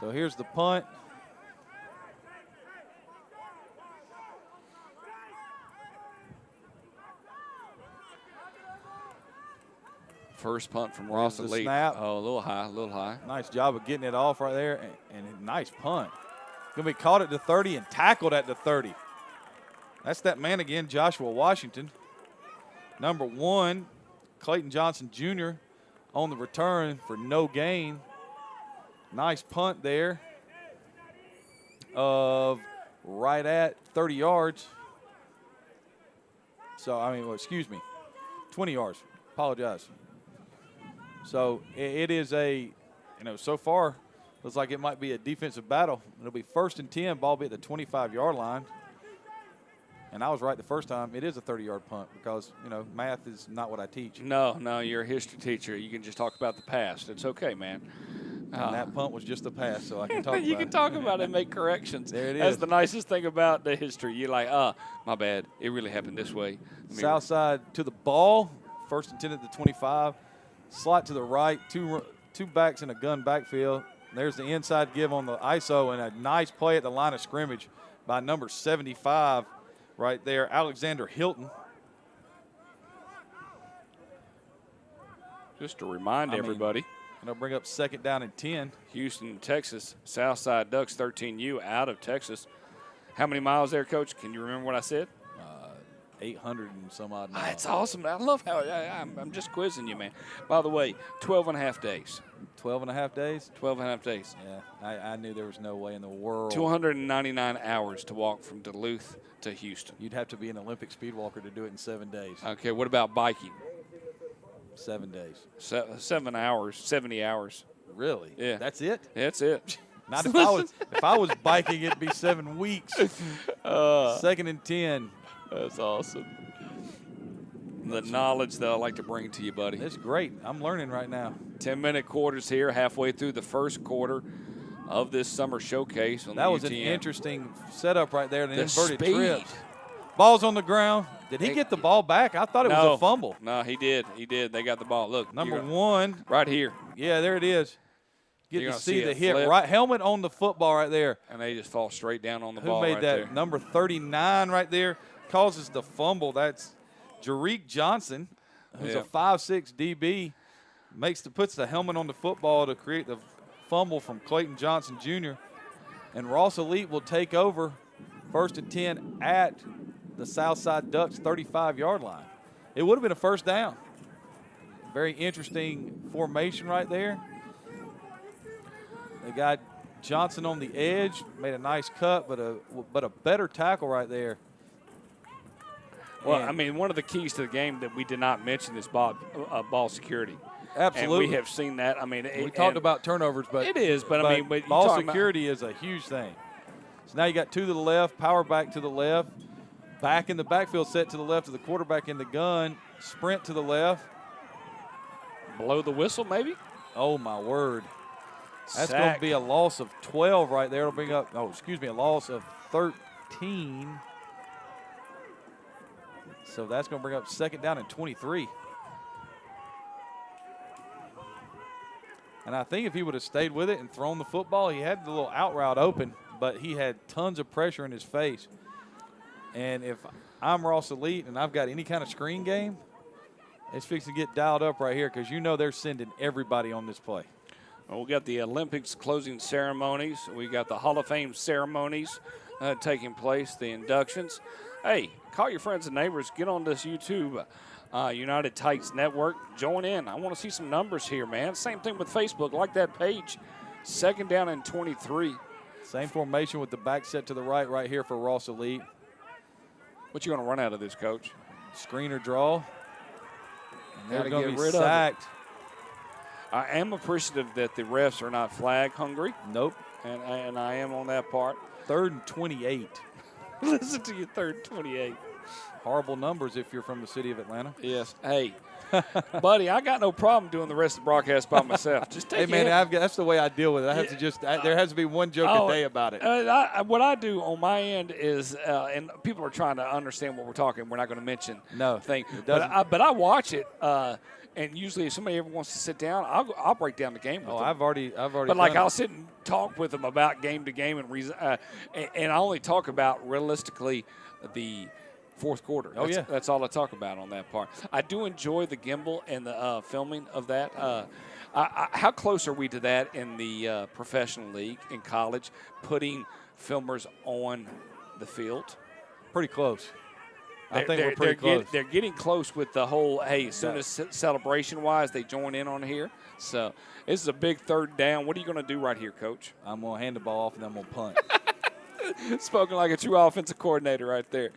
So here's the punt. First punt from Ross Elite. Snap. Oh, a little high. Nice job of getting it off right there, and a nice punt. Going to be caught at the 30 and tackled at the 30. That's that man again, Joshua Washington. Number 1, Clayton Johnson Jr. on the return for no gain. Nice punt there of right at 30 yards. So, excuse me, 20 yards. Apologize. So it is so far, looks like it might be a defensive battle. It'll be 1st and 10, ball be at the 25-yard line. And I was right the first time. It is a 30-yard punt because, math is not what I teach. No, you're a history teacher. You can just talk about the past. It's okay, man. And that punt was just a pass, so I can talk about it. You can talk about it and make corrections. There it is. That's the nicest thing about the history. You're like, my bad. It really happened this way. Southside to the ball. 1st and 10 at the 25. Slot to the right. Two backs in a gun backfield. There's the inside give on the ISO and a nice play at the line of scrimmage by number 75 right there, Alexander Hilton. Just to remind everybody. And they'll bring up 2nd down and 10. Houston, Texas. Southside Ducks 13U out of Texas. How many miles there, Coach? Can you remember what I said? 800 and some odd miles. That's awesome. I love how I'm just quizzing you, man. By the way, 12 and a half days. 12 and a half days? 12 and a half days. Yeah, I knew there was no way in the world. 299 hours to walk from Duluth to Houston. You'd have to be an Olympic speed walker to do it in 7 days. Okay, what about biking? 7 days. 7 hours, 70 hours. Really? Yeah. That's it? That's it. Not if I was biking, it'd be 7 weeks. 2nd and 10. That's awesome. The knowledge that I like to bring to you, buddy. It's great. I'm learning right now. 10-minute quarters here, halfway through the first quarter. of this summer showcase. On That the was UTN. an interesting setup right there. The inverted speed. trips. Ball's on the ground. Did he get the ball back? I thought it was a fumble. No, he did. He did. They got the ball. Look. Number 1. Right here. Yeah, there it is. Get You're to gonna see the hit. flip. Right helmet on the football right there. And they just fall straight down on the Who ball made right that? there. Number 39 right there causes the fumble. That's Jarique Johnson, who's a 5'6" DB, puts the helmet on the football to create the fumble from Clayton Johnson Jr. And Ross Elite will take over 1st and 10 at the Southside Ducks 35-yard line. It would have been a first down. Very interesting formation right there. They got Johnson on the edge, made a nice cut, but a better tackle right there. Well, I mean, one of the keys to the game that we did not mention is ball security. Absolutely. And we have seen that. I mean, we talked about turnovers, but it is. But I mean, ball security is a huge thing. So now you got 2 to the left, power back to the left, back in the backfield set to the left of the quarterback in the gun, sprint to the left. Blow the whistle, maybe? Oh, my word. That's going to be a loss of 12 right there. It'll bring up, a loss of 13. So that's going to bring up 2nd down and 23. And I think if he would have stayed with it and thrown the football, he had the little out route open, but he had tons of pressure in his face. And if I'm Ross Elite and I've got any kind of screen game, it's fixing to get dialed up right here because you know they're sending everybody on this play. Well, we got the Olympics closing ceremonies. We got the Hall of Fame ceremonies taking place, the inductions. Hey, call your friends and neighbors. Get on this YouTube United Tights Network. Join in. I want to see some numbers here, man. Same thing with Facebook. Like that page. 2nd down and 23. Same formation with the back set to the right here for Ross Elite. What you going to run out of this, Coach? Screen or draw. And they're going to be rid sacked. I am appreciative that the refs are not flag hungry. Nope. And I am on that part. 3rd and 28. Listen to your 3rd and 28. Horrible numbers if you're from the city of Atlanta. Yes. Hey, buddy, I got no problem doing the rest of the broadcast by myself. Just take Hey, man, that's the way I deal with it. I have to just there has to be one joke a day about it. What I do on my end is, and people are trying to understand what we're talking. We're not going to mention thing, but I watch it. And usually, if somebody ever wants to sit down, I'll break down the game with them. I've already. But like, I'll sit and talk with them about game to game, and I only talk about realistically the fourth quarter. That's all I talk about on that part. I do enjoy the gimbal and the filming of that. How close are we to that in the professional league in college, putting filmers on the field? Pretty close. I think we're pretty close. They're getting close with the whole, hey, as soon as celebration-wise, they join in on here. So this is a big 3rd down. What are you going to do right here, Coach? I'm going to hand the ball off, and I'm going to punt. Spoken like a true offensive coordinator right there.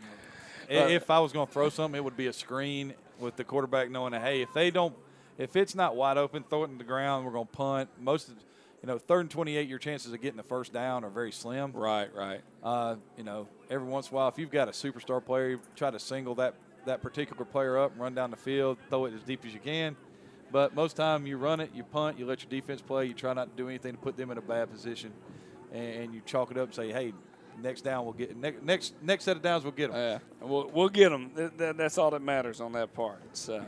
If I was going to throw something, it would be a screen with the quarterback knowing that, hey, if it's not wide open, throw it in the ground, we're going to punt. 3rd and 28, your chances of getting the first down are very slim. Right. Every once in a while, if you've got a superstar player, you try to single that particular player up and run down the field, throw it as deep as you can. But most time you run it, you punt, you let your defense play, you try not to do anything to put them in a bad position, and you chalk it up and say, hey, next down we'll get next set of downs we'll get them. We'll get them. That's all that matters on that part. So,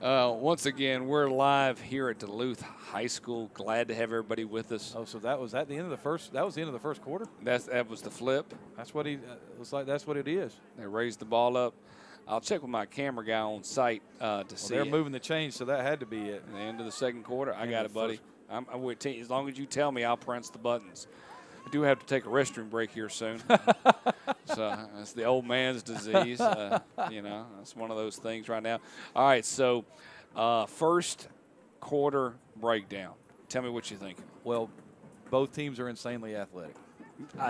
once again, we're live here at Duluth High School. Glad to have everybody with us. Oh, so that was at the end of the first. That was the end of the first quarter. That was the flip. That's what looks like. That's what it is. They raised the ball up. I'll check with my camera guy on site to see. They're moving the chains, so that had to be it. At the end of the 2nd quarter, I got it, buddy. I'm with you. As long as you tell me, I'll press the buttons. I do have to take a restroom break here soon. So that's the old man's disease. That's one of those things right now. All right, so first quarter breakdown. Tell me what you're thinking. Well, both teams are insanely athletic.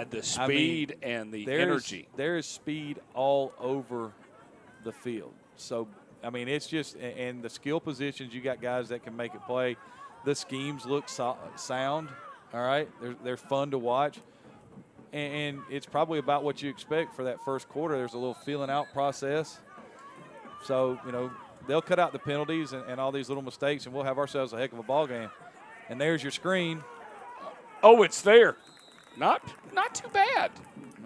The speed and the energy. There is speed all over the field. So, it's just – and the skill positions, you got guys that can make it play. The schemes look sound. All right, they're fun to watch, and it's probably about what you expect for that first quarter. There's a little feeling out process. So, they'll cut out the penalties and all these little mistakes, and we'll have ourselves a heck of a ball game. And there's your screen. Oh, it's there. Not too bad.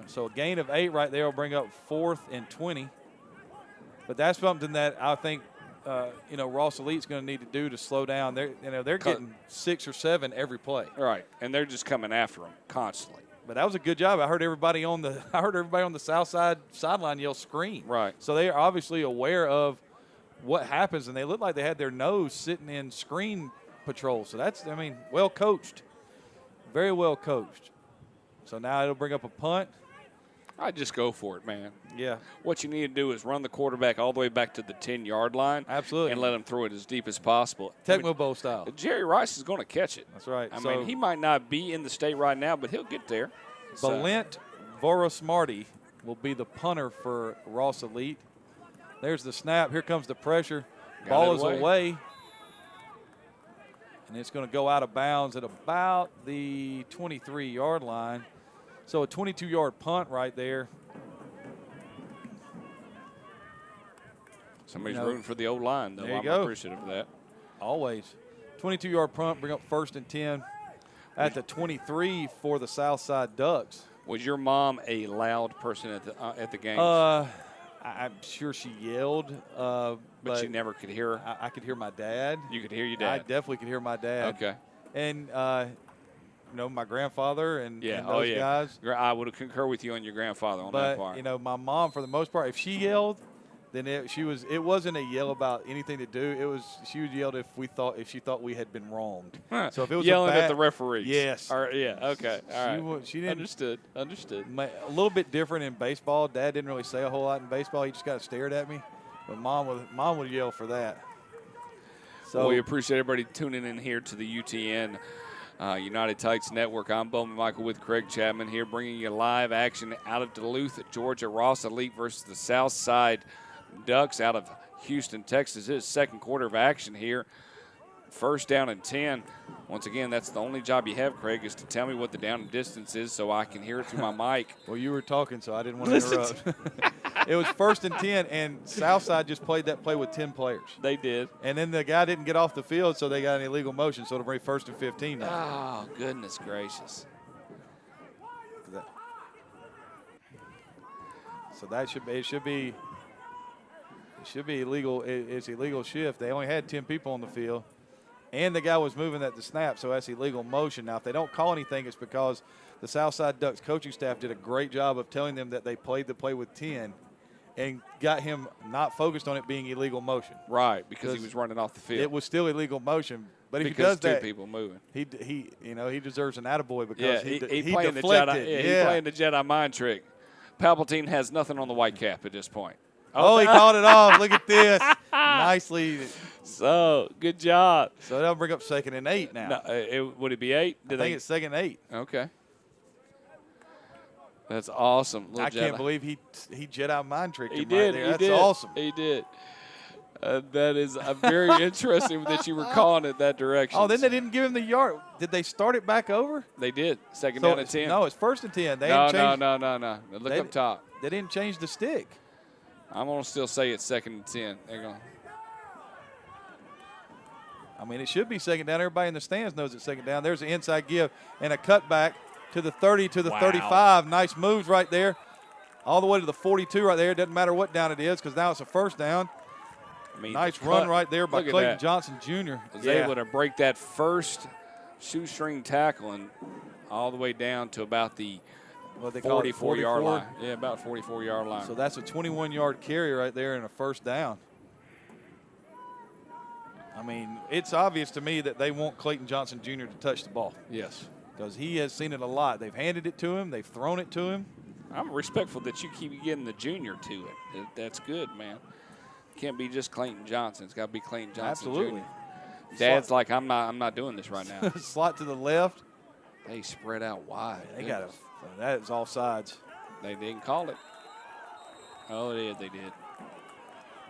So a gain of 8 right there will bring up 4th and 20. But that's something that I think, Ross Elite's going to need to do to slow down. They're getting 6 or 7 every play. Right, and they're just coming after them constantly. But that was a good job. I heard everybody on the Southside sideline yell screen. Right. So they are obviously aware of what happens, and they look like they had their nose sitting in screen patrol. So that's, well coached, very well coached. So now it'll bring up a punt. I'd just go for it, man. Yeah. What you need to do is run the quarterback all the way back to the 10-yard line. Absolutely. And let him throw it as deep as possible. Tecmo Bowl style. Jerry Rice is going to catch it. That's right. I mean, he might not be in the state right now, but he'll get there. Balint Vorosmarty will be the punter for Ross Elite. There's the snap. Here comes the pressure. Ball is away. And it's going to go out of bounds at about the 23-yard line. So a 22-yard punt right there. Somebody's rooting for the old line, though. There you I'm go. appreciative of that. Always. 22-yard punt, bring up 1st and 10 at the 23 for the Southside Ducks. Was your mom a loud person at the game? I'm sure she yelled. but you never could hear her? I could hear my dad. You could hear your dad? I definitely could hear my dad. Okay. And, my grandfather and those guys. I would concur with you on your grandfather on that part. But, my mom, for the most part, if she yelled, then it wasn't a yell about anything to do. She was yelled if she thought we had been wronged. So if it was yelling at the referees. Yes. Okay. All right. She didn't. Understood. A little bit different in baseball. Dad didn't really say a whole lot in baseball. He just kind of stared at me. But mom would yell for that. So we appreciate everybody tuning in here to the UTN United Tights Network. I'm Bowman Michael with Craig Chapman here, bringing you live action out of Duluth, Georgia. Ross Elite versus the Southside Ducks out of Houston, Texas. This is second quarter of action here. 1st down and 10. Once again, that's the only job you have, Craig, is to tell me what the down and distance is so I can hear it through my mic. Well, you were talking, so I didn't want to interrupt. It was 1st and 10, and Southside just played that play with 10 players. They did. And then the guy didn't get off the field, so they got an illegal motion, so it'll bring 1st and 15 now. Oh, goodness gracious. So it should be illegal. It's illegal shift. They only had 10 people on the field, and the guy was moving at the snap, so that's illegal motion. Now, if they don't call anything, it's because the Southside Ducks coaching staff did a great job of telling them that they played the play with 10 and got him not focused on it being illegal motion. Right, because he was running off the field. It was still illegal motion. But if because he does that, 2 people moving. He deserves an attaboy because he playing deflected. He playing the Jedi mind trick. Palpatine has nothing on the white cap at this point. Oh, he called it off. Look at this. Nicely. So, good job. So that'll bring up 2nd and 8 now. No, would it be 8? I think it's 2nd and 8. Okay. That's awesome. I can't believe he Jedi mind tricked him right there. That's awesome. He did. That is very interesting that you were calling it that direction. Oh, then they didn't give him the yard. Did they start it back over? They did. 2nd down and 10. No, it's 1st and 10. No. Look up top. They didn't change the stick. I'm going to still say it's 2nd and 10. They're going. It should be 2nd down. Everybody in the stands knows it's 2nd down. There's an inside give and a cutback to the 30, to the 35. Nice moves right there. All the way to the 42 right there. It doesn't matter what down it is because now it's a 1st down. Nice run right there by Clayton Johnson Jr. Was able to break that first shoestring tackle and all the way down to about the 44-yard line. Yeah, about 44-yard line. So that's a 21-yard carry right there and a 1st down. It's obvious to me that they want Clayton Johnson Jr. to touch the ball. Yes. Because he has seen it a lot. They've handed it to him. They've thrown it to him. I'm respectful that you keep getting the junior to it. That's good, man. Can't be just Clayton Johnson. It's got to be Clayton Johnson Absolutely. Jr. Dad's like, I'm not doing this right now. Slot to the left. They spread out wide. That is offsides. They didn't call it. Oh, they did.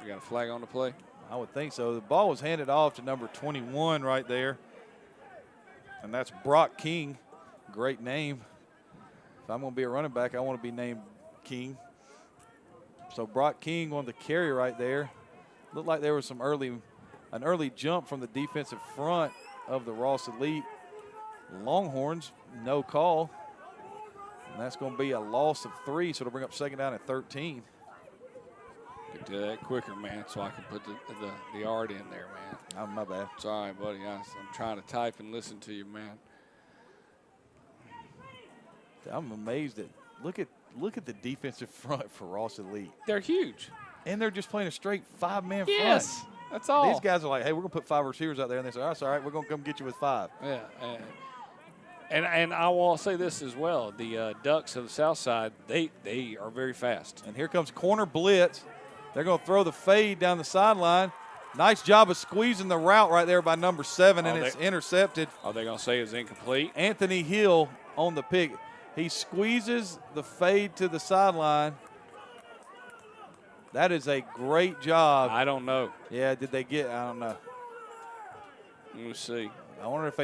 We got a flag on the play? I would think so. The ball was handed off to number 21 right there. And that's Brock King. Great name. If I'm going to be a running back, I want to be named King. So Brock King on the carry right there. Looked like there was an early jump from the defensive front of the Ross Elite Longhorns, no call. And that's going to be a loss of 3, so it'll bring up second down at 13. Get to that quicker, man, so I can put the yard in there, man. Oh, my bad. It's all right, buddy. I'm trying to type and listen to you, man. I'm amazed at look at the defensive front for Ross Elite. They're huge. And they're just playing a straight 5-man front. Yes, that's all. These guys are like, hey, we're going to put 5 receivers out there. And they say, oh, that's all right, we're going to come get you with 5. Yeah. And I will say this as well. The Ducks of the Southside, they are very fast. And here comes corner blitz. They're going to throw the fade down the sideline. Nice job of squeezing the route right there by number 7, and it's intercepted. Are they going to say it's incomplete? Anthony Hill on the pick. He squeezes the fade to the sideline. That is a great job. I don't know. Yeah, did they get? I don't know. We'll see. I wonder if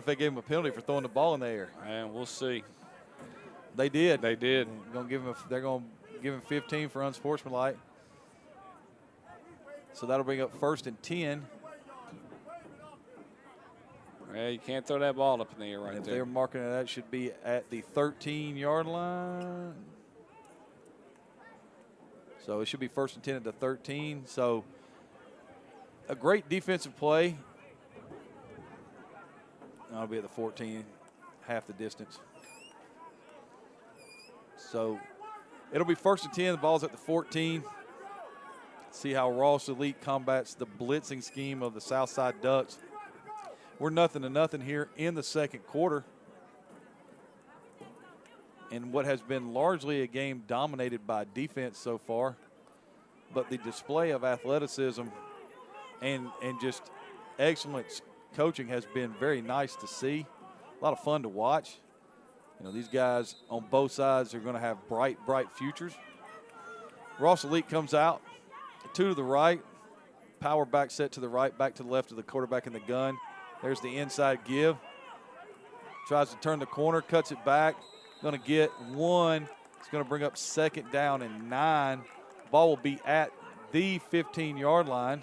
they gave him a penalty for throwing the ball in the air. And we'll see. They did. They did. They're going to give him 15 for unsportsmanlike. So that'll bring up 1st and 10. Yeah, you can't throw that ball up in the air right if there. They're marking it, that should be at the 13-yard line. So it should be 1st and 10 at the 13. So a great defensive play. I'll be at the 14, half the distance. So it'll be 1st and 10. The ball's at the 14. See how Ross Elite combats the blitzing scheme of the Southside Ducks. We're 0-0 here in the second quarter. And what has been largely a game dominated by defense so far. But the display of athleticism and just excellent coaching has been very nice to see. A lot of fun to watch. You know, these guys on both sides are going to have bright, bright futures. Ross Elite comes out, 2 to the right, power back set to the right, back to the left of the quarterback in the gun. There's the inside give. Tries to turn the corner, cuts it back. Going to get 1. It's going to bring up second down and 9. Ball will be at the 15-yard line.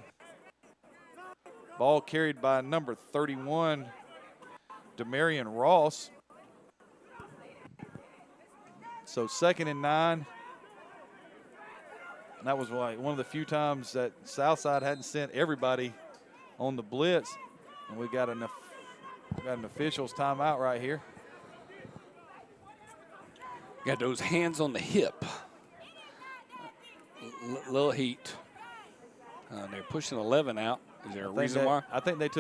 Ball carried by number 31, Demarion Ross. So 2nd and 9. And that was like one of the few times that Southside hadn't sent everybody on the blitz. And we got an official's timeout right here. Got those hands on the hip. Little heat. They're pushing 11 out. Is there a reason why? I think that,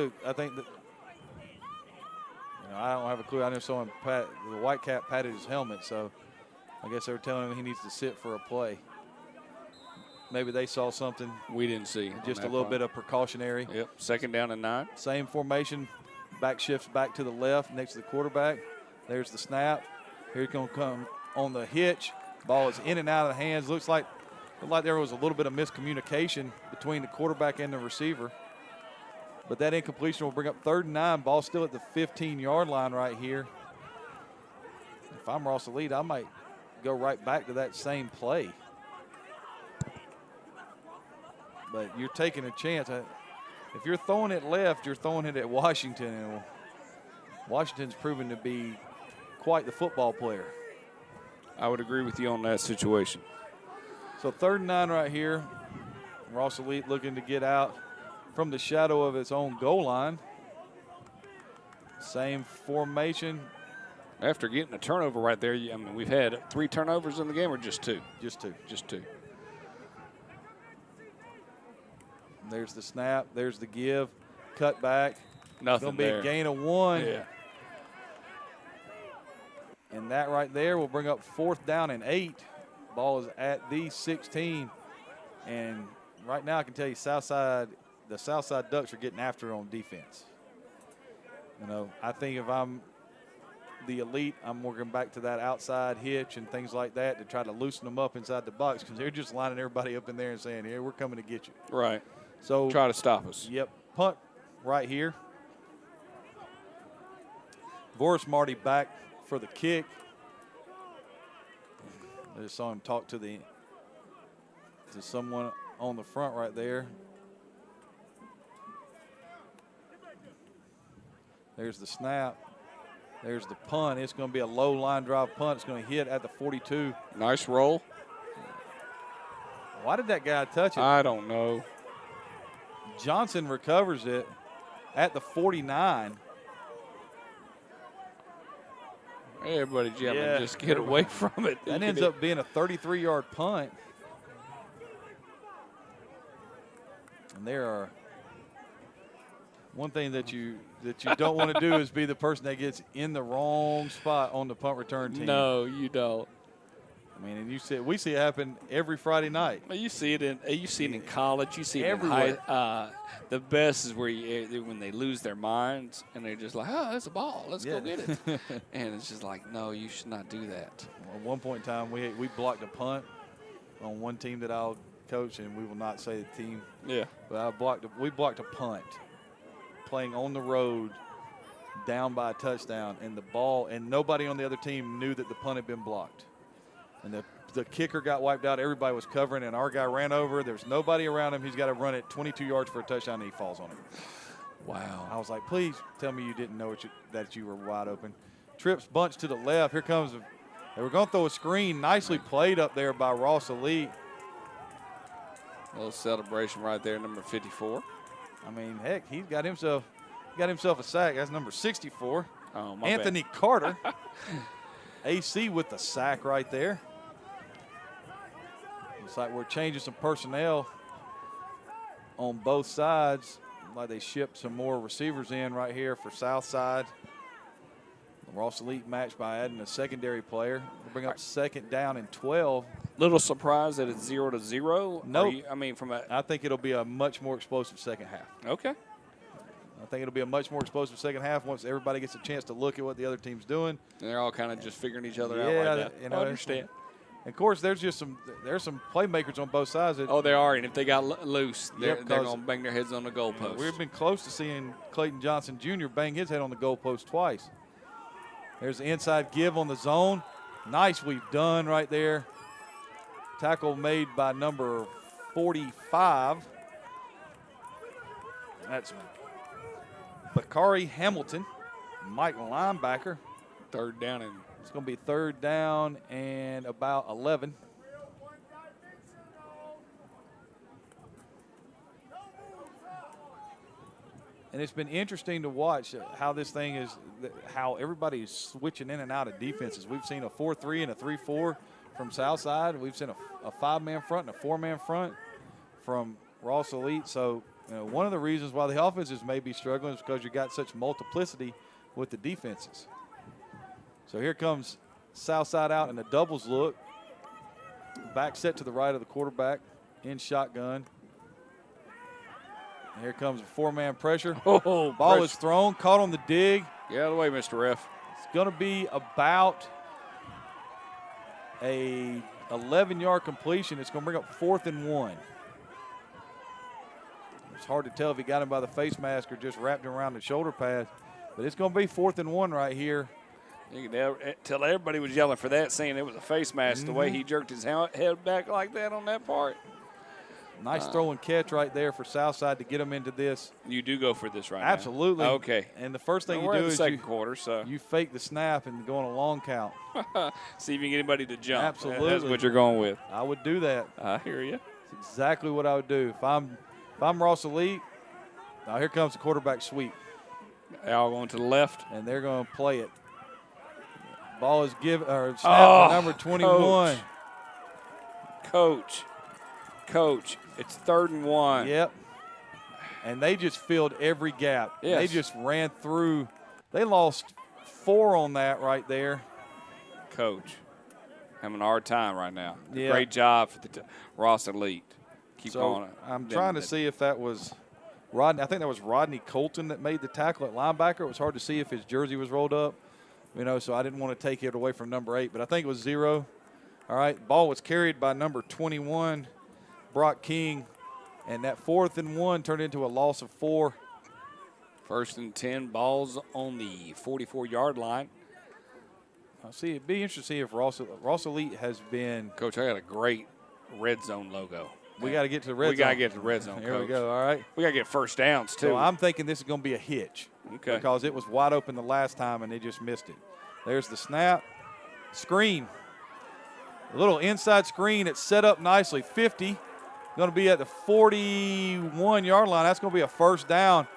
I don't have a clue. I know someone the white cap patted his helmet, so I guess they were telling him he needs to sit for a play. Maybe they saw something. We didn't see. Just a little bit of precautionary. Yep, 2nd down and 9. Same formation. Back shifts back to the left next to the quarterback. There's the snap. Here he's going to come on the hitch. Ball is in and out of the hands. Looks like there was a little bit of miscommunication between the quarterback and the receiver. But that incompletion will bring up 3rd and 9. Ball still at the 15-yard line right here. If I'm Ross Elite, I might go right back to that same play. But you're taking a chance. If you're throwing it left, you're throwing it at Washington. And Washington's proven to be quite the football player. I would agree with you on that situation. So 3rd and 9 right here. Ross Elite looking to get out from the shadow of its own goal line. Same formation. After getting a turnover right there, I mean, we've had 3 turnovers in the game or just 2? Just 2. Just 2. There's the snap. There's the give. Cut back. Nothing Going to be there. a gain of 1. Yeah. And that right there will bring up 4th down and 8. Ball is at the 16. And right now I can tell you the Southside Ducks are getting after it on defense. You know, I think if I'm the Elite, I'm working back to that outside hitch and things like that to try to loosen them up inside the box because they're just lining everybody up in there and saying, here, we're coming to get you. Right. So try to stop us. Yep. Punt right here. Boris Marty back for the kick. I just saw him talk to someone on the front right there. There's the snap. There's the punt. It's going to be a low line drive punt. It's going to hit at the 42. Nice roll. Why did that guy touch it? I don't know. Johnson recovers it at the 49. Everybody jamming, just get away from it. That ends up being a 33-yard punt. And there are one thing that you don't want to do is be the person that gets in the wrong spot on the punt return team. No, you don't. I mean, and we see it happen every Friday night. Well, you see it in college. You see it everywhere. In high. The best is when they lose their minds and they're just like, oh, that's a ball. Let's go get it. And it's just like, no, you should not do that. Well, at one point in time, we blocked a punt on one team that I'll coach, and we will not say the team. Yeah. But we blocked a punt playing on the road down by a touchdown, and the ball, and nobody on the other team knew that the punt had been blocked. And the kicker got wiped out. Everybody was covering, and our guy ran over. There's nobody around him. He's got to run it 22 yards for a touchdown, and he falls on it. Wow. I was like, please tell me you didn't know that you were wide open. Trips bunch to the left. Here comes they were going to throw a screen. Nicely played up there by Ross Elite. A little celebration right there, number 54. I mean, heck, he got himself a sack. That's number 64. Oh, my Anthony bad. Carter. AC with the sack right there. Looks like we're changing some personnel on both sides. Like they shipped some more receivers in right here for Southside. Ross Elite matched by adding a secondary player. We'll bring up second down and 12. Little surprised that it's 0-0. Nope. I I think it'll be a much more explosive second half. Okay. I think it'll be a much more explosive second half once everybody gets a chance to look at what the other team's doing. And they're all kind of just figuring each other out Yeah, like that. you know, I understand. Of course, there's some playmakers on both sides. Oh, there are, and if they got loose, they're Yep, going to bang their heads on the goalpost. We've been close to seeing Clayton Johnson Jr. bang his head on the goalpost twice. There's the inside give on the zone. Nice we've done right there. Tackle made by number 45. That's Bakari Hamilton, Mike linebacker. Third down and It's going to be third down and about 11. And it's been interesting to watch how this thing is, how everybody is switching in and out of defenses. We've seen a 4-3 and a 3-4 from Southside. We've seen a five-man front and a four-man front from Ross Elite. So, you know, one of the reasons why the offenses may be struggling is because you got such multiplicity with the defenses. So here comes Southside out in a doubles look. Back set to the right of the quarterback in shotgun. And here comes a four-man pressure. ball Ball is thrown, caught on the dig. Get out of the way, Mr. Ref. It's going to be about a 11-yard completion. It's going to bring up 4th and 1. It's hard to tell if he got him by the face mask or just wrapped him around the shoulder pad. But it's going to be 4th and 1 right here. You can tell everybody was yelling for that, saying it was a face mask, the way he jerked his head back like that on that part. Nice throw and catch right there for Southside to get them into this. You do go for this right Absolutely. now. Okay. And the first thing we're you in do the is second quarter, so you fake the snap and go on a long count. see if you can get anybody to jump. Absolutely. That's what you're going with. I would do that. I hear you. That's exactly what I would do. If I'm Ross Elite, now here comes the quarterback sweep. All going to the left. And they're going to play it. Ball is snapped to number 21. Coach, it's 3rd and 1. Yep. And they just filled every gap. Yes. They just ran through. They lost 4 on that right there. Coach, having a hard time right now. Yeah. Great job for the Ross Elite. Keep going. I'm trying to see if that was Rodney. I think that was Rodney Colton that made the tackle at linebacker. It was hard to see if his jersey was rolled up. You know, so I didn't want to take it away from number 8, but I think it was 0. All right, ball was carried by number 21, Brock King, and that 4th and 1 turned into a loss of 4. 1st and 10, balls on the 44-yard line. I'll see. It'd be interesting to see if Ross Elite has been. Coach, I got a great red zone logo. We got to get to the red zone. We got to get to the red zone, Here Coach. we go. All right. We got to get first downs, too. So I'm thinking this is going to be a hitch. Okay. because it was wide open the last time and they just missed it. There's the snap. Screen. A little inside screen. It's set up nicely. 50. Going to be at the 41-yard line. That's going to be a first down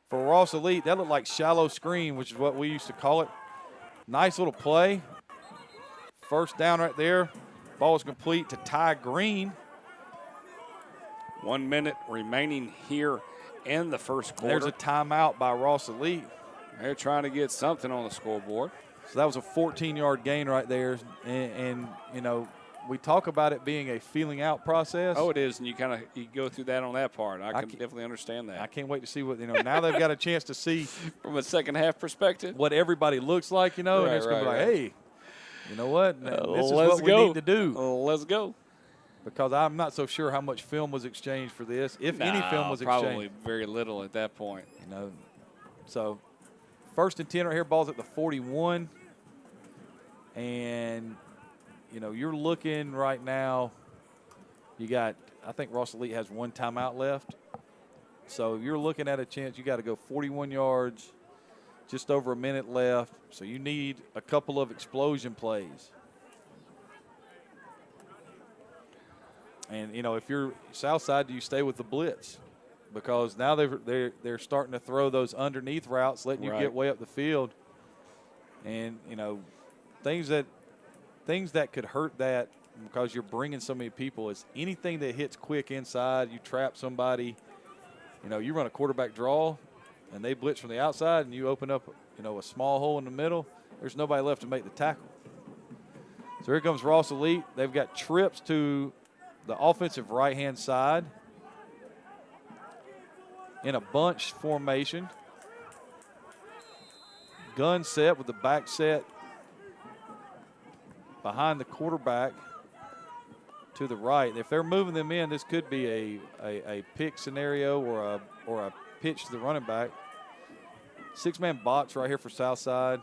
for Ross Elite. That looked like shallow screen, which is what we used to call it. Nice little play. First down right there. Ball is complete to Ty Green. 1 minute remaining here in the first quarter. There's a timeout by Ross Elite. They're trying to get something on the scoreboard. So that was a 14-yard gain right there. And, you know, we talk about it being a feeling out process. Oh, it is, and you go through that on that part. I can definitely understand that. I can't wait to see what, now they've got a chance to see from a second half perspective what everybody looks like, and it's going to be like, hey, you know what? This is what we need to do. Let's go. Because I'm not so sure how much film was exchanged for this, if any film was exchanged. Probably very little at that point. So 1st and 10 right here, ball's at the 41. And, you're looking right now, I think Ross Elite has 1 timeout left. So you're looking at a chance, you got to go 41 yards, just over a minute left. So you need a couple of explosion plays. And, if you're Southside, do you stay with the blitz? Because now they're starting to throw those underneath routes, letting you get way up the field. And, things that could hurt that because you're bringing so many people is anything that hits quick inside, you trap somebody. You run a quarterback draw, and they blitz from the outside, and you open up, a small hole in the middle. There's nobody left to make the tackle. So here comes Ross Elite. They've got trips to the offensive right-hand side in a bunch formation. Gun set with the back set behind the quarterback to the right. If they're moving them in, this could be a pick scenario or a pitch to the running back. 6-man box right here for Southside.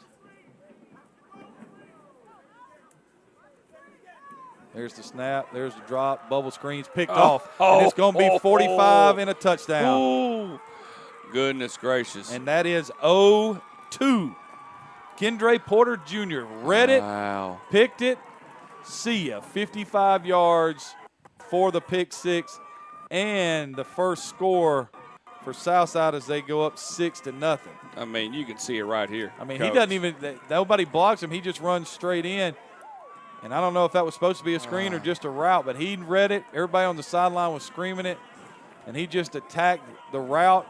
There's the snap. There's the drop. Bubble screens picked off. And it's going to be 45 and a touchdown. Ooh, goodness gracious. And that is 0-2. Kendra Porter Jr. read it, picked it, see ya. 55 yards for the pick six, and the first score for Southside as they go up 6-0. I mean, you can see it right here. I mean, Coach. he doesn't even – nobody blocks him. He just runs straight in. And I don't know if that was supposed to be a screen or just a route, but he read it. Everybody on the sideline was screaming it, and he just attacked the route,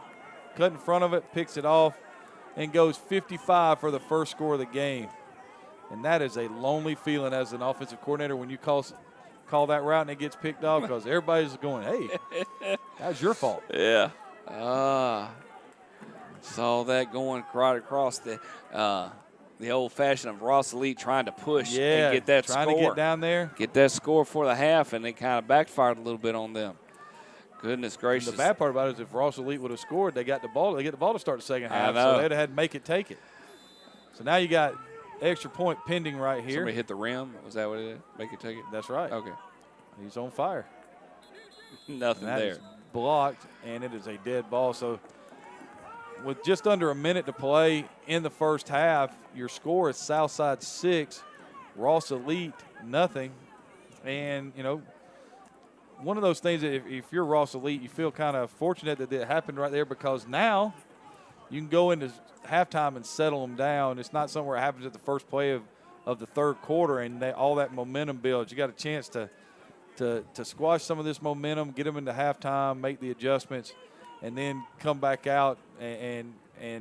cut in front of it, picks it off, and goes 55 for the first score of the game. And that is a lonely feeling as an offensive coordinator when you call that route and it gets picked off because everybody's going, hey, that was your fault. Yeah. Saw that going right across the old-fashioned of Ross Elite trying to push and get that trying score. To get down there. Get that score for the half, and it kind of backfired a little bit on them. Goodness gracious. And the bad part about it is if Ross Elite would have scored, they get the ball to start the second half, know. so they'd have had to make it take it. So now you got extra point pending right here. Somebody hit the rim. Was that what it is? Make it take it? That's right. Okay. He's on fire. Nothing and that there. Is blocked, and it is a dead ball. So with just under a minute to play in the first half, your score is Southside 6, Ross Elite nothing. And, one of those things that if you're Ross Elite, you feel kind of fortunate that it happened right there because now you can go into halftime and settle them down. It's not something where it happens at the first play of the third quarter and all that momentum builds. You got a chance to squash some of this momentum, get them into halftime, make the adjustments, and then come back out and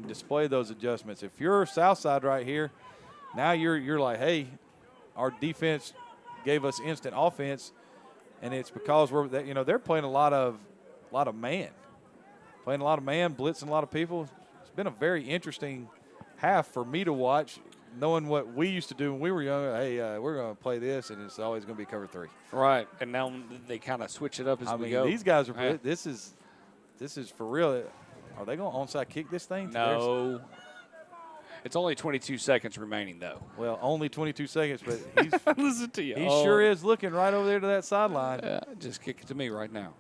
display those adjustments. If you're Southside right here, now you're like, hey, our defense gave us instant offense. And it's because they're playing a lot of man, blitzing a lot of people. It's been a very interesting half for me to watch, knowing what we used to do when we were young. Hey, we're going to play this, and it's always going to be cover 3. Right, and now they kind of switch it up as we go. These guys are. This is for real. Are they going to onside kick this thing? No. It's only 22 seconds remaining, though. Well, only 22 seconds, but he's listen to you. He sure is looking right over there to that sideline. Just kick it to me right now.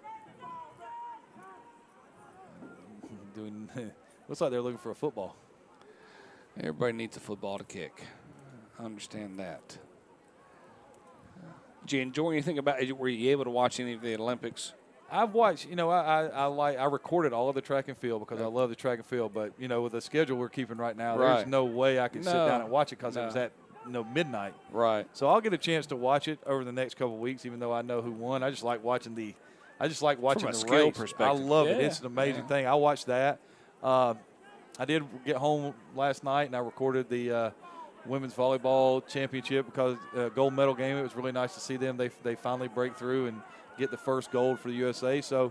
Looks like they're looking for a football. Everybody needs a football to kick. I understand that. Did you enjoy anything about it? Were you able to watch any of the Olympics? I've watched, I recorded all of the track and field because I love the track and field. But, with the schedule we're keeping right now, there's no way I could sit down and watch it because it was at midnight. Right. So I'll get a chance to watch it over the next couple of weeks, even though I know who won. I just like watching the From a skill race. perspective. I love it. It's an amazing thing. I watched that. I did get home last night, and I recorded the women's volleyball championship because gold medal game. It was really nice to see them. They finally break through and get the first gold for the USA. So,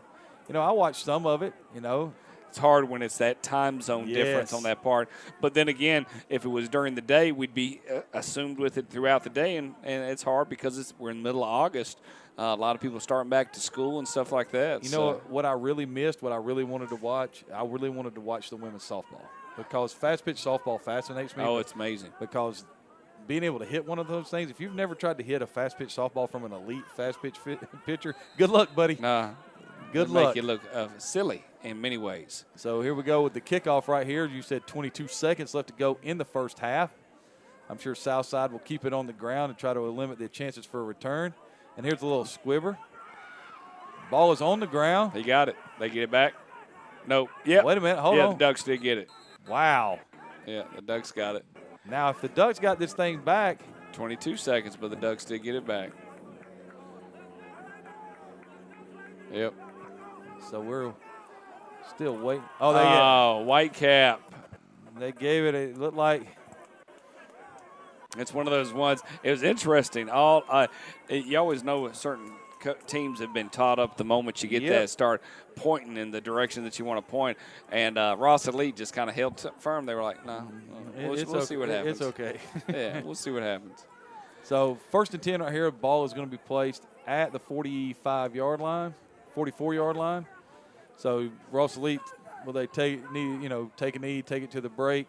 I watched some of it, It's hard when it's that time zone difference on that part. But then again, if it was during the day, we'd be assumed with it throughout the day, and it's hard because we're in the middle of August. A lot of people starting back to school and stuff like that. What I really missed, what I really wanted to watch, I really wanted to watch the women's softball because fast-pitch softball fascinates me. Oh, it's amazing. Because being able to hit one of those things, if you've never tried to hit a fast-pitch softball from an elite fast-pitch pitcher, good luck, buddy. Nah. Good luck. Make you look silly in many ways. So here we go with the kickoff right here. You said 22 seconds left to go in the first half. I'm sure Southside will keep it on the ground and try to limit the chances for a return. And here's a little squibber. Ball is on the ground. They got it. They get it back. No. Yep. Wait a minute. Hold on. The Ducks did get it. Wow. Yeah, the Ducks got it. Now, if the Ducks got this thing back. 22 seconds, but the Ducks did get it back. Yep. So we're still waiting. Oh, white cap. They gave it. It looked like. It's one of those ones. It was interesting. You always know certain teams have been taught up the moment you get that start pointing in the direction that you want to point. And Ross Elite just kind of held firm. They were like, no, we'll see what happens. It's okay. Yeah, we'll see what happens. So 1st and 10 right here. Ball is going to be placed at the 45-yard line, 44-yard line. So Ross Elite, will they take a knee, take it to the break?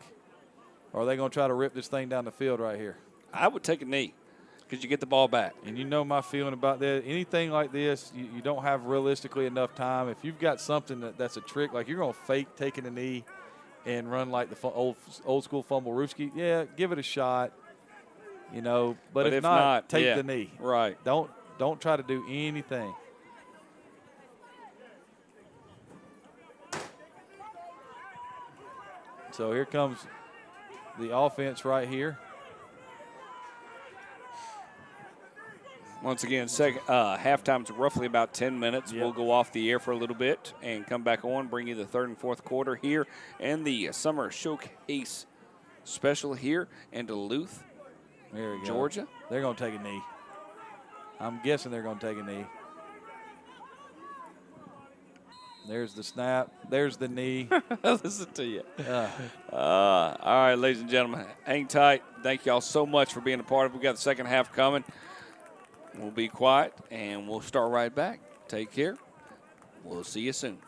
Or are they going to try to rip this thing down the field right here? I would take a knee because you get the ball back. And you know my feeling about that. Anything like this, you don't have realistically enough time. If you've got something that's a trick, like you're going to fake taking a knee and run like the old school fumble Rooski, yeah, give it a shot. But if not, take the knee. Right. Don't try to do anything. So here comes the offense right here. Once again, halftime's roughly about 10 minutes. Yep. We'll go off the air for a little bit and come back on, bring you the third and fourth quarter here and the Summer Showcase special here in Duluth, There we go. Georgia. They're going to take a knee. I'm guessing they're going to take a knee. There's the snap. There's the knee. Listen to you. All right, ladies and gentlemen, hang tight. Thank y'all so much for being a part of it. We got the second half coming. We'll be quiet, and we'll start right back. Take care. We'll see you soon.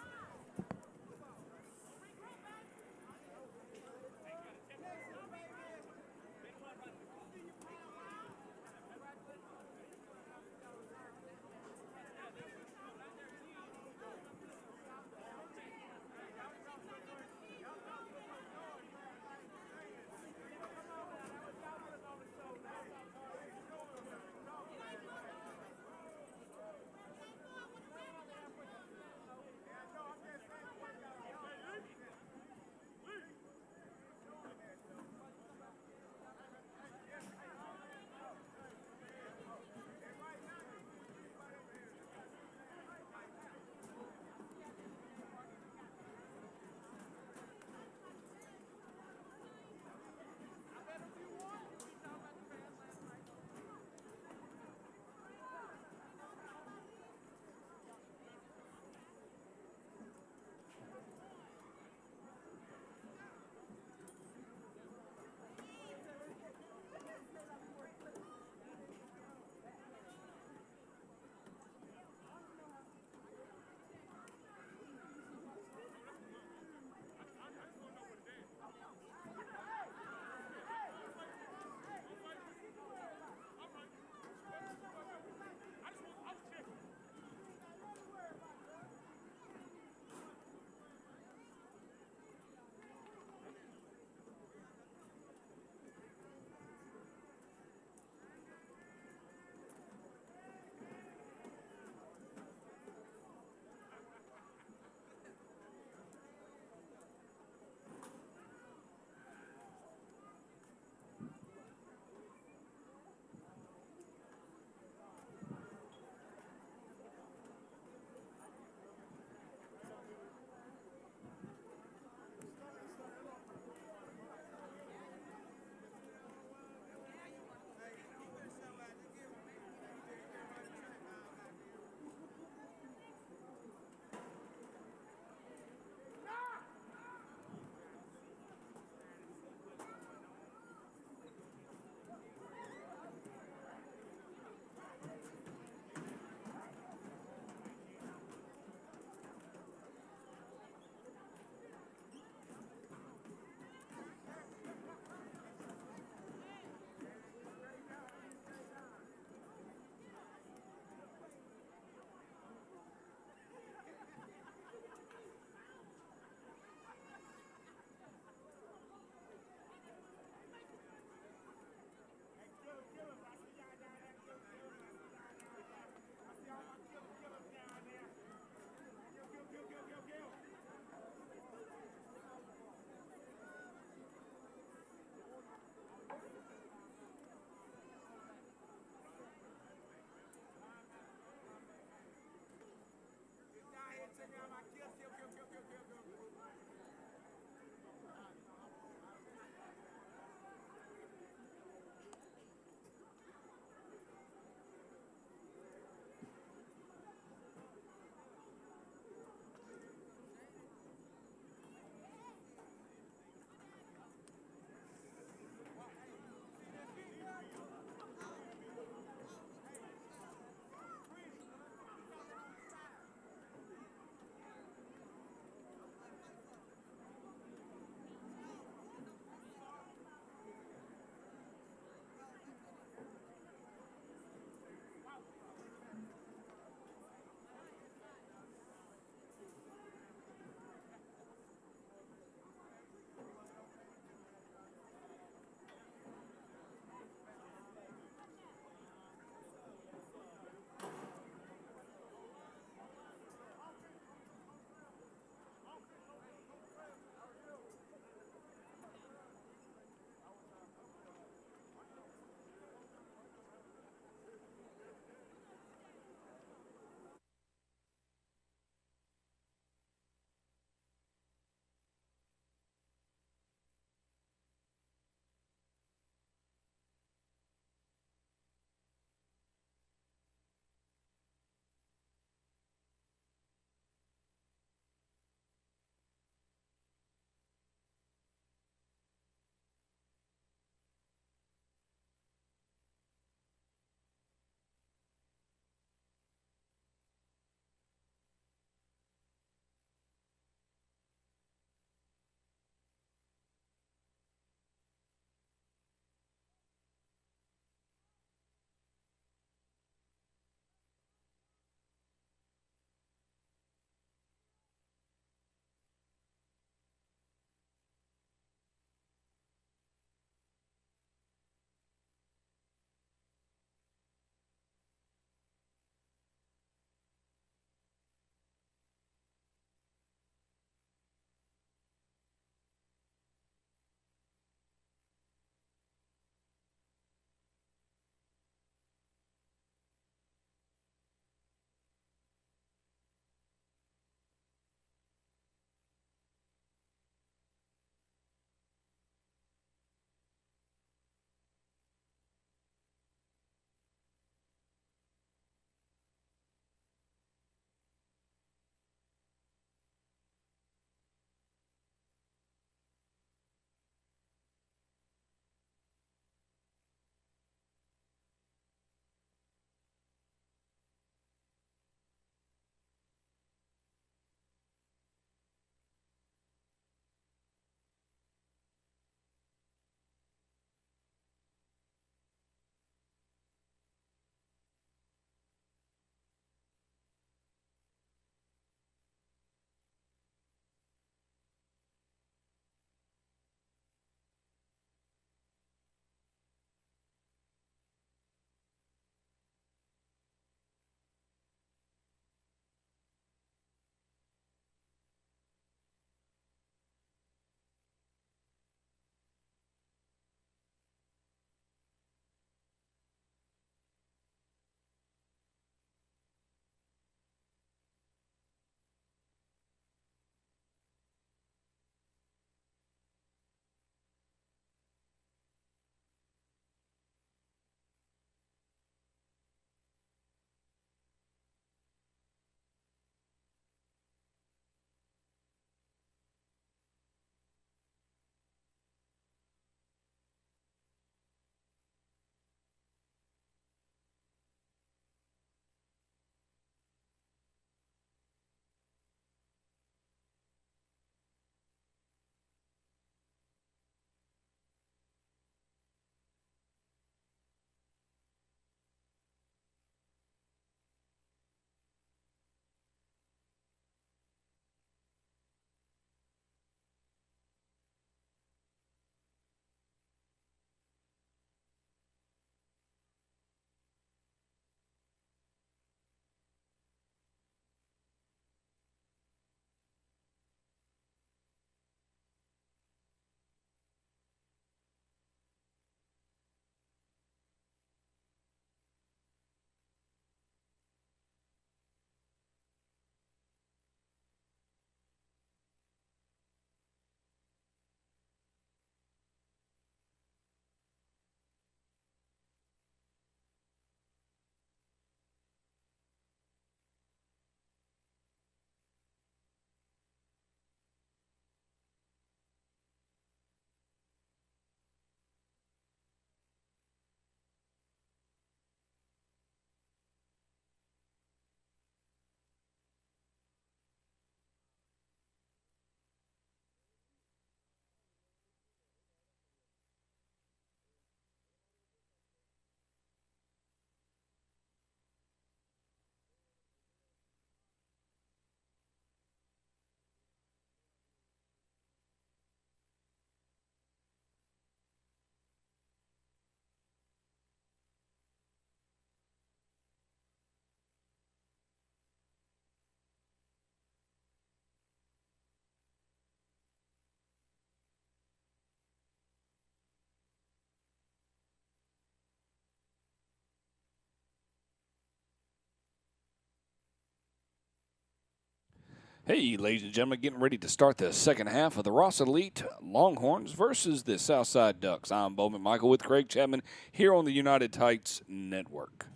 Hey, ladies and gentlemen, getting ready to start the second half of the Ross Elite Longhorns versus the Southside Ducks. I'm Bowman Michael with Craig Chapman here on the United Tights Network.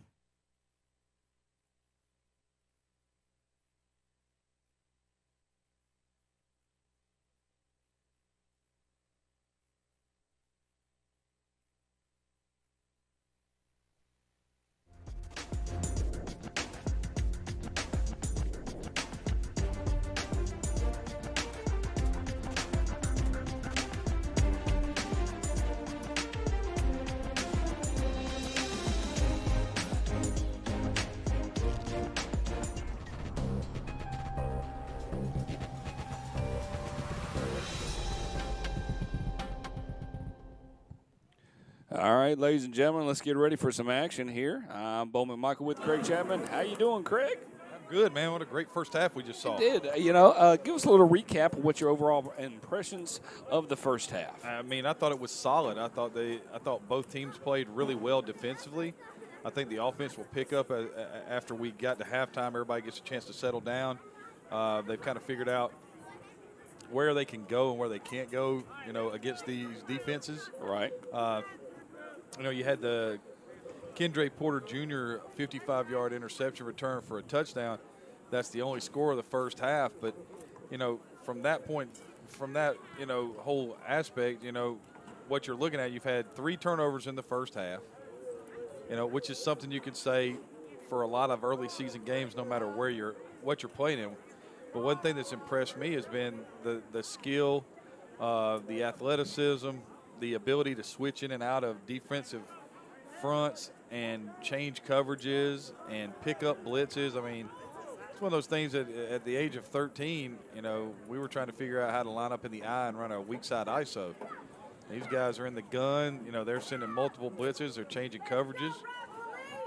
All right, ladies and gentlemen, let's get ready for some action here. I'm Bowman Michael with Craig Chapman. How you doing, Craig? I'm good, man. What a great first half we just saw. You did. Give us a little recap of what your overall impressions of the first half. I mean, I thought it was solid. I thought both teams played really well defensively. I think the offense will pick up after we got to halftime. Everybody gets a chance to settle down. They've kind of figured out where they can go and where they can't go, against these defenses. Right. You had the Kendra Porter Jr. 55-yard interception return for a touchdown. That's the only score of the first half. But, from that point, whole aspect, what you're looking at, you've had 3 turnovers in the first half, which is something you could say for a lot of early season games, no matter what you're playing in. But one thing that's impressed me has been the skill, the athleticism, the ability to switch in and out of defensive fronts and change coverages and pick up blitzes. I mean, it's one of those things that at the age of 13, we were trying to figure out how to line up in the eye and run a weak side ISO. These guys are in the gun. They're sending multiple blitzes. They're changing coverages.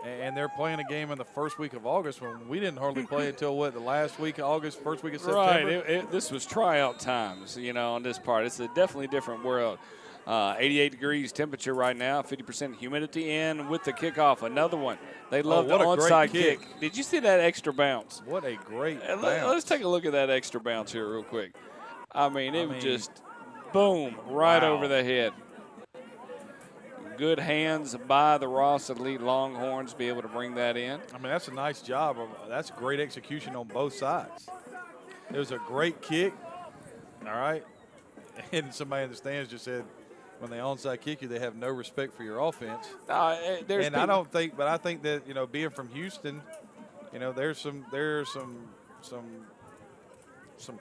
And they're playing a game in the first week of August when we didn't hardly play until, the last week of August, first week of September? Right. This was tryout times, on this part. It's a definitely different world. 88 degrees temperature right now, 50% humidity, and with the kickoff, another one. They love the onside kick. Did you see that extra bounce? What a great bounce. Let's take a look at that extra bounce here real quick. It was just boom, right over the head. Good hands by the Ross Elite Longhorns be able to bring that in. That's a nice job. That's great execution on both sides. It was a great kick, all right? And somebody in the stands just said, when they onside kick you, they have no respect for your offense. I think that, being from Houston, there's some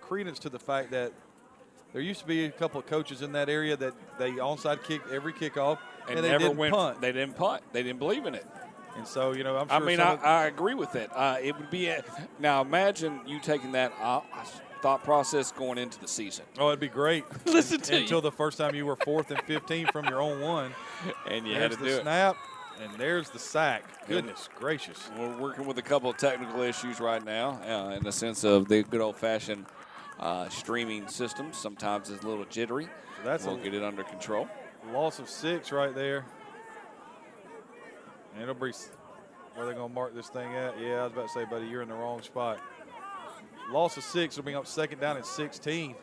credence to the fact that there used to be a couple of coaches in that area that they onside kicked every kickoff and they didn't punt. They didn't punt. They didn't believe in it. And so, I'm sure. I agree with that. It would be now imagine you taking that thought process going into the season. Oh, it'd be great. Until the first time you were 4th and 15 from your own 1. And you had to do the it. Snap, and there's the sack. Goodness gracious. We're working with a couple of technical issues right now in the sense of the good old-fashioned streaming systems. Sometimes it's a little jittery. So we'll get it under control. Loss of 6 right there. And it'll be where they're going to mark this thing at. Yeah, I was about to say, buddy, you're in the wrong spot. Loss of 6 will bring up 2nd down and 16.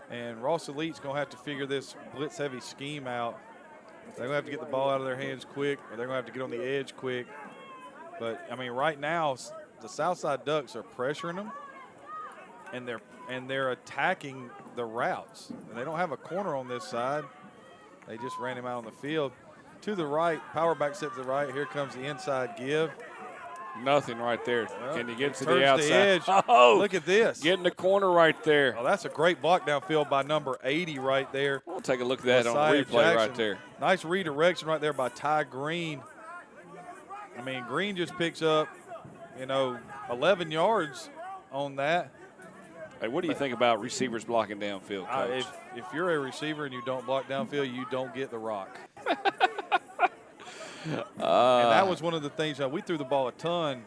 And Ross Elite's going to have to figure this blitz-heavy scheme out. They're going to have to get the ball out of their hands quick, or they're going to have to get on the edge quick. But, right now, the Southside Ducks are pressuring them, and they're attacking the routes. And they don't have a corner on this side. They just ran him out on the field. To the right, power back set to the right. Here comes the inside give. Nothing right there. Well, can you get to the outside? The edge. Oh, look at this. Get in the corner right there. Oh, that's a great block downfield by number 80 right there. We'll take a look at that on the replay right there. Nice redirection right there by Ty Green. Green just picks up, 11 yards on that. Hey, what do you think about receivers blocking downfield, Coach? If you're a receiver and you don't block downfield, you don't get the rock. And that was one of the things we threw the ball a ton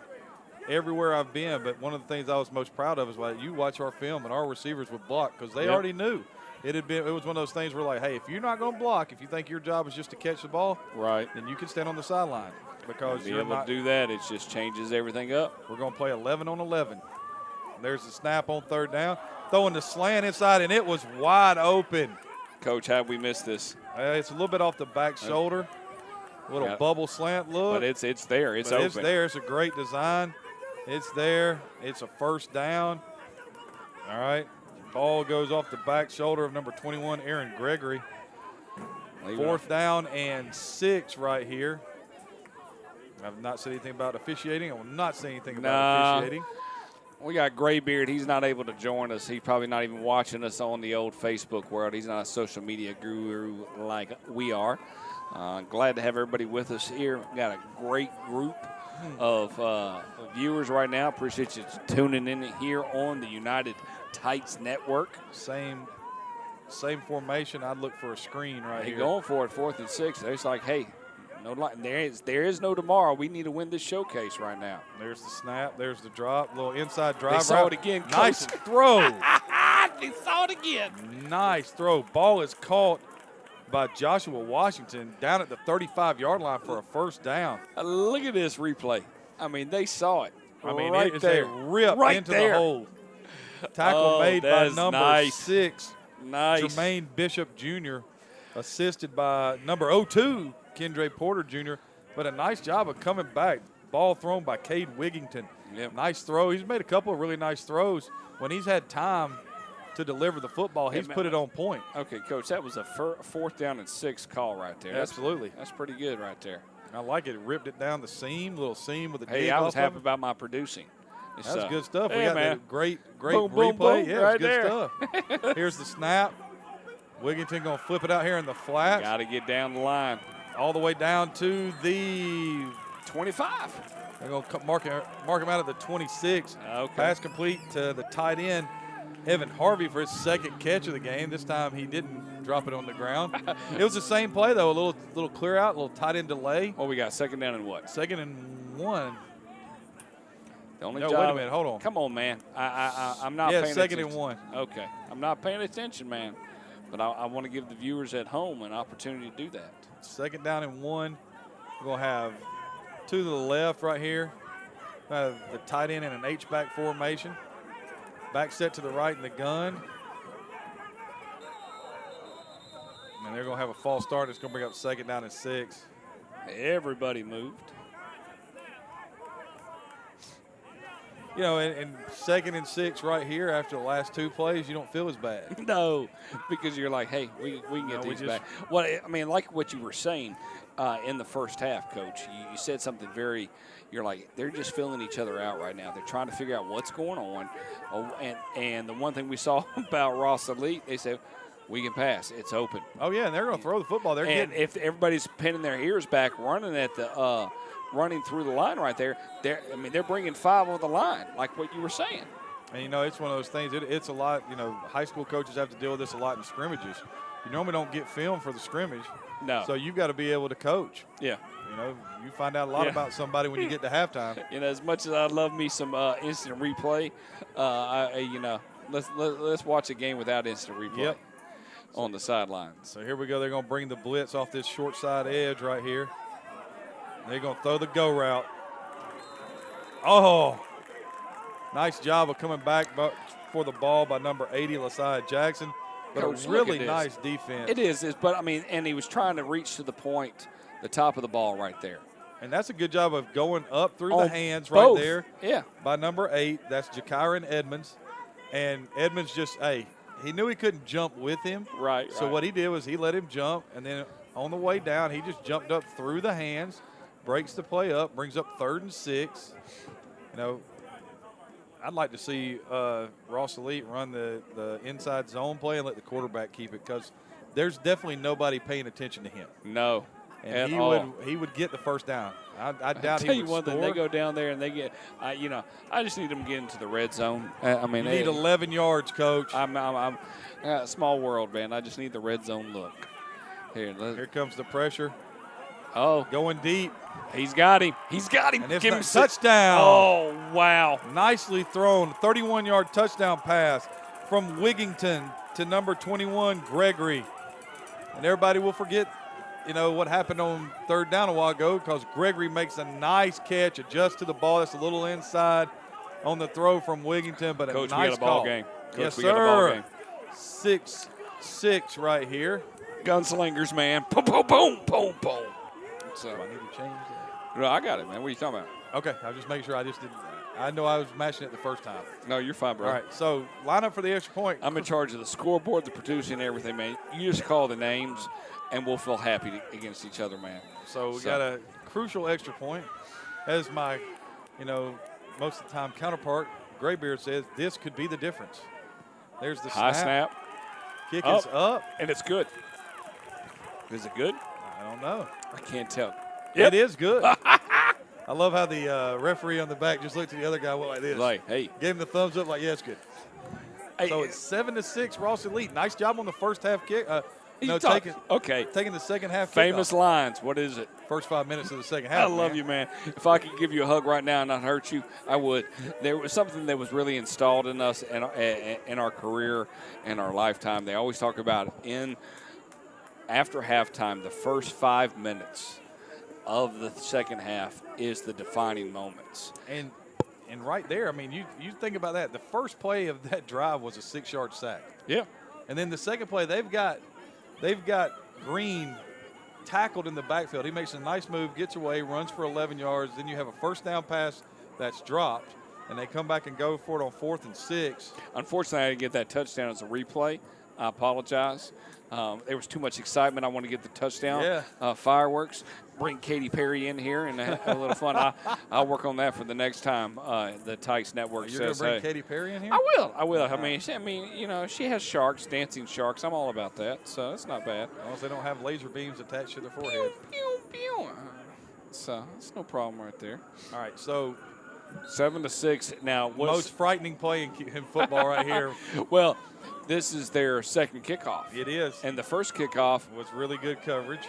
everywhere I've been, but one of the things I was most proud of is you watch our film and our receivers would block because they already knew it was one of those things where hey, if you're not going to block, if you think your job is just to catch the ball, right, then you can stand on the sideline because you're able to do that. It just changes everything up. We're going to play 11 on 11. There's the snap on third down. Throwing the slant inside, and it was wide open. Coach, how we missed this? It's a little bit off the back shoulder. A little bubble slant look. But it's there. It's open. It's there. It's a great design. It's there. It's a first down. All right. Ball goes off the back shoulder of number 21, Aaron Gregory. Fourth down and 6 right here. I've not said anything about officiating. I will not say anything about officiating. We got Graybeard. He's not able to join us. He's probably not even watching us on the old Facebook world. He's not a social media guru like we are. Glad to have everybody with us here. We got a great group of viewers right now. Appreciate you tuning in here on the United Tights Network. Same formation. I'd look for a screen right here. Going for it, 4th and 6. It's like, hey, there is no tomorrow. We need to win this showcase right now. There's the snap. There's the drop. Little inside drive. They saw it again. Nice throw. They saw it again. Nice throw. Ball is caught by Joshua Washington down at the 35-yard line for a first down. Look at this replay. I mean, they saw it. I mean, right it is there. a rip right into there. the hole. Tackle made by number 6, Nice. Jermaine Bishop Jr., assisted by number 02, Kendra Porter Jr., but a nice job of coming back. Ball thrown by Cade Wigington. Yep. Nice throw. He's made a couple of really nice throws. When he's had time to deliver the football, he's put it on point. Okay, Coach, that was a 4th down and 6 call right there. Absolutely. That's pretty good right there. I like it. It ripped it down the seam, little seam with a dig. Hey, I was off happy of about my producing. That's good stuff. Hey, we got man. the great Boom, replay. boom, boom, Yeah, right it's good stuff. Here's the snap. Wigington going to flip it out here in the flat. Got to get down the line. All the way down to the 25. They're going to mark him out at the 26. Okay. Pass complete to the tight end, Evan Harvey, for his second catch of the game. This time he didn't drop it on the ground. It was the same play, though. A little clear out, a little tight end delay. Well, we got 2nd down and what? 2nd and 1. The only No, job, wait a minute. Hold on. Come on, man. I'm not paying attention. 2nd and 1. Okay. I'm not paying attention, man. But I want to give the viewers at home an opportunity to do that. 2nd down and 1. We're going to have 2 to the left right here. The tight end in an H-back formation. Back set to the right in the gun. And they're going to have a false start. It's going to bring up 2nd down and 6. Everybody moved. You know, in 2nd and 6 right here after the last 2 plays, you don't feel as bad. No, because you're like, hey, we can get these back. Well, I mean, like what you were saying in the first half, Coach, you said something you're like, they're just filling each other out right now. They're trying to figure out what's going on. And the one thing we saw about Ross Elite, they said, we can pass. It's open. Oh, yeah, and they're going to throw the football. If everybody's pinning their ears back, running through the line right there, they're bringing 5 on the line, like what you were saying. And, you know, it's one of those things. It's a lot, you know, high school coaches have to deal with this a lot in scrimmages. You normally don't get film for the scrimmage. No. So you've got to be able to coach. Yeah. You know, you find out a lot about somebody when you get to halftime. You know, as much as I love me some instant replay, let's watch a game without instant replay on the sidelines. So here we go. They're going to bring the blitz off this short side edge right here. They're going to throw the go route. Oh, nice job of coming back for the ball by number 80, Lasai Jackson. But Coach, a really nice defense. It is, but I mean, and he was trying to reach to the point, the top of the ball right there. And that's a good job of going up through the hands right there. Yeah. By number 8. That's Jakyron Edmonds. And Edmonds just, he knew he couldn't jump with him. Right. So what he did was he let him jump, and then on the way down, he just jumped up through the hands, breaks the play up, brings up 3rd and 6. You know, I'd like to see Ross Elite run the inside zone play and let the quarterback keep it, because there's definitely nobody paying attention to him. No. And he would get the first down. I doubt he would score. Tell you one thing, they go down there and they get, I just need them to get into the red zone. I mean, you need 11 yards, Coach. I'm small world, man. I just need the red zone look. Here comes the pressure. Oh, going deep. He's got him. He's got him. And Give him touchdown. Oh, wow. Nicely thrown. 31-yard touchdown pass from Wigington to number 21, Gregory. And everybody will forget, what happened on 3rd down a while ago, because Gregory makes a nice catch, adjusts to the ball. That's a little inside. on the throw from Wigington, but Coach, a we nice got a ball call. game. Coach, Yes, we got a ball game. 6-6 right here. Gunslingers, man. Boom, boom, boom, boom, boom. So, Do I need to change that? no, I got it, man. What are you talking about? Okay, I'll just make sure I just didn't. I know I was mashing it the first time. No, you're fine, bro. All right, so line up for the extra point. I'm in charge of the scoreboard, the producing, everything, man. You just call the names, and we'll feel happy against each other, man. So we got a crucial extra point. As my, most of the time counterpart, Graybeard says, this could be the difference. There's the High snap. Kick is up. And it's good. Is it good? I don't know. I can't tell. Yep. It is good. I love how the referee on the back just looked at the other guy like this. Like, hey. Gave him the thumbs up like, yeah, it's good. Hey, so it's 7-6, Ross Elite. Nice job on the first half kick. Taking the second half famous kickoff. Lines. What is it? First 5 minutes of the second half. I love you, man. If I could give you a hug right now and not hurt you, I would. There was something that was really installed in us in our career, in our lifetime. They always talk about after halftime, the first 5 minutes of the second half is the defining moments. And right there, I mean, you think about that. The first play of that drive was a 6-yard sack. Yeah. And then the second play, they've got Green tackled in the backfield. He makes a nice move, gets away, runs for 11 yards. Then you have a first down pass that's dropped, and they come back and go for it on 4th and 6. Unfortunately, I didn't get that touchdown as a replay. I apologize. There was too much excitement. I want to get the touchdown. Yeah. Fireworks. Bring Katy Perry in here and have a little fun. I'll work on that for the next time the Tice Network You're says, going to bring Katy Perry in here? I will. I mean, she has sharks, dancing sharks. I'm all about that, so it's not bad. As long as they don't have laser beams attached to their forehead. Pew, pew, pew. So it's no problem right there. All right, so 7-6. Now, most frightening play in football right here. Well, this is their second kickoff. It is. And the first kickoff was really good coverage.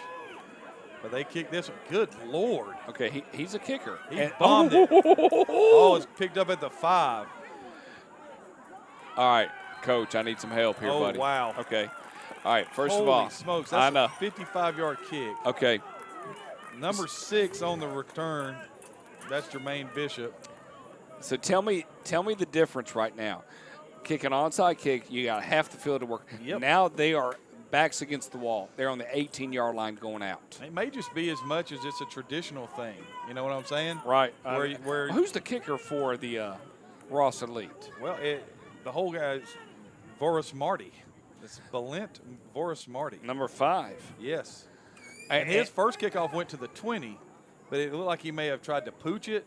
But they kicked this one. Good Lord. Okay, he's a kicker. He bombed it. Oh, it's picked up at the 5. All right, Coach, I need some help here, buddy. Oh, wow. Okay. All right, first Holy of all. Smokes, that's a 55-yard kick. Okay. Number 6 on the return, that's Jermaine Bishop. So tell me the difference right now. Kick an onside kick, you got half the field to work. Yep. Now they are backs against the wall. They're on the 18-yard line going out. It may just be as much as it's a traditional thing. You know what I'm saying? Right. Where who's the kicker for the Ross Elite? Well, the whole guy's Voris Marty. It's Balint Voris Marty. Number 5. Yes. And his first kickoff went to the 20, but it looked like he may have tried to pooch it.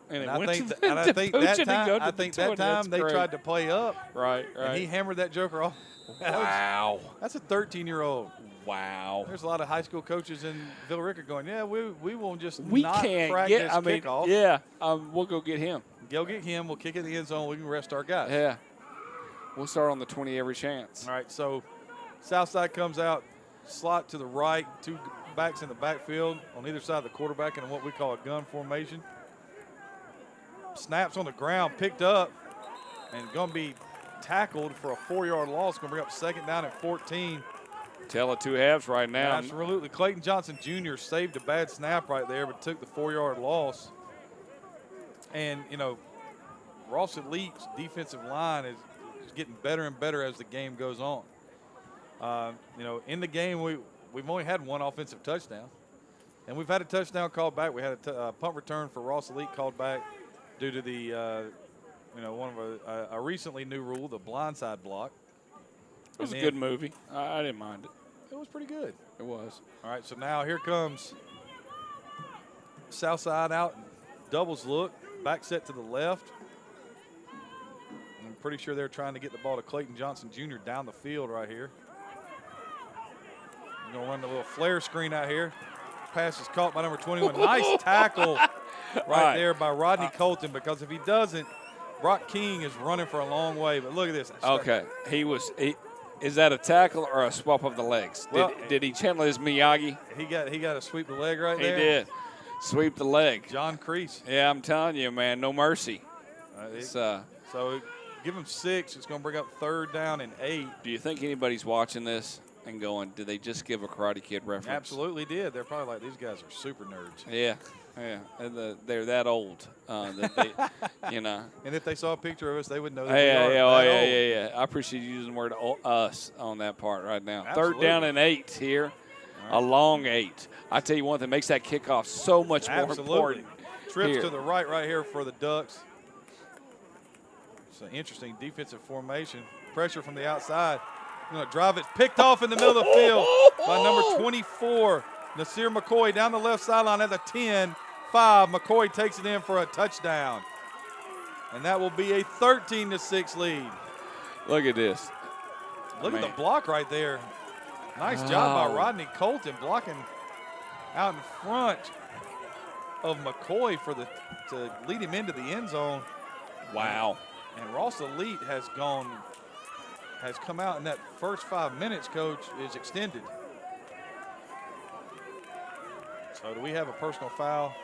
And I think that time they tried to play up. Right. And he hammered that joker off. Wow. That's a 13-year-old. Wow. There's a lot of high school coaches in Villarica going, yeah, we won't just we not can't practice kickoff. Yeah, we'll go get him. Go get him. We'll kick it in the end zone. We can rest our guys. Yeah. We'll start on the 20 every chance. All right, so Southside comes out, slot to the right, 2 backs in the backfield on either side of the quarterback in what we call a gun formation. Snaps on the ground, picked up, and going to be tackled for a 4-yard loss. Going to bring up 2nd down and 14. Tell it 2 halves right now. Absolutely. Clayton Johnson Jr. saved a bad snap right there, but took the 4-yard loss. And, Ross Elite's defensive line is getting better and better as the game goes on. In the game, we've only had 1 offensive touchdown. And we've had a touchdown called back. We had a punt return for Ross Elite called back due to the, one of a recently new rule, the blindside block. It was a good movie. I didn't mind it. It was pretty good. It was. All right, so now here comes Southside out, doubles look, back set to the left. I'm pretty sure they're trying to get the ball to Clayton Johnson Jr. down the field right here. We're going to run the little flare screen out here. Pass is caught by number 21. Nice tackle right there by Rodney Colton, because if he doesn't, Brock King is running for a long way. But look at this. Okay. Is that a tackle or a swap of the legs? Well, did he channel his Miyagi? He got a sweep the leg right there. He did. Sweep the leg. John Kreese. Yeah, I'm telling you, man, no mercy. So give him 6. It's going to bring up 3rd down and 8. Do you think anybody's watching this and going, did they just give a Karate Kid reference? Absolutely did. They're probably like, these guys are super nerds. Yeah, yeah. And they're that old that they, you know. And if they saw a picture of us, they would know that Yeah. I appreciate you using the word us on that part right now. Absolutely. 3rd down and 8 here, a long 8. I tell you one thing, makes that kickoff so much more important. Trips here. to the right here for the Ducks. It's an interesting defensive formation. Pressure from the outside. Going to drive it. Picked off in the middle of the field by number 24, Nasir McCoy, down the left sideline at the 10-5. McCoy takes it in for a touchdown. And that will be a 13-6 lead. Look at this. Look at the block right there. Nice job by Rodney Colton blocking out in front of McCoy to lead him into the end zone. Wow. And Ross Elite has come out in that first 5 minutes, Coach, is extended. So do we have a personal foul?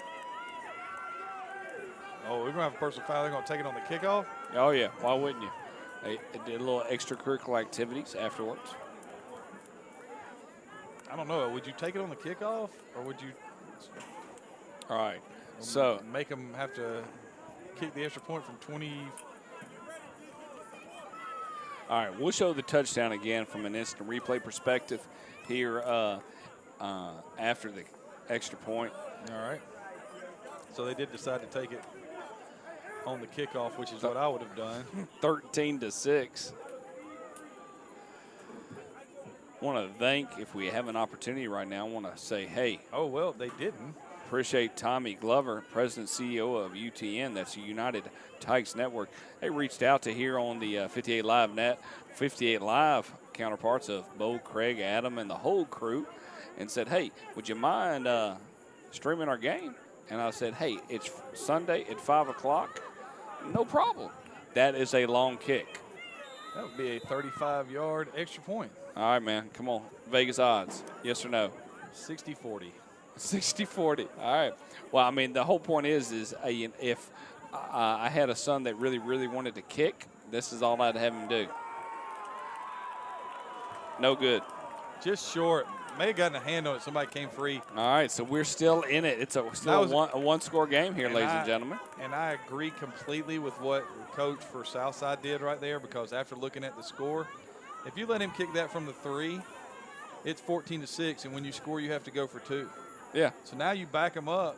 Oh, we're going to have a personal foul. They're going to take it on the kickoff? Oh, yeah. Why wouldn't you? They did a little extracurricular activities afterwards. I don't know. Would you take it on the kickoff, or would you? All right. So make them have to kick the extra point from 20. All right, we'll show the touchdown again from an instant replay perspective here after the extra point. All right. So they did decide to take it on the kickoff, which is what I would have done. 13-6. Want to thank, if we have an opportunity right now, I want to say, hey. Oh, well, they didn't. Appreciate Tommy Glover, President CEO of UTN, that's the United Tykes Network. They reached out to here on the 58 Live Net, 58 Live counterparts of Bo, Craig, Adam, and the whole crew, and said, hey, would you mind streaming our game? And I said, hey, it's Sunday at 5 o'clock. No problem. That is a long kick. That would be a 35-yard extra point. All right, man. Come on. Vegas odds. Yes or no? 60-40. 60-40. All right. Well, I mean, the whole point is if I had a son that really, really wanted to kick, this is all I'd have him do. No good. Just short. May have gotten a hand on it. Somebody came free. All right, so we're still in it. It's still a one-score game here, ladies and gentlemen. And I agree completely with what the coach for Southside did right there, because after looking at the score, if you let him kick that from the 3, it's 14-6, and when you score, you have to go for 2. Yeah. So now you back him up,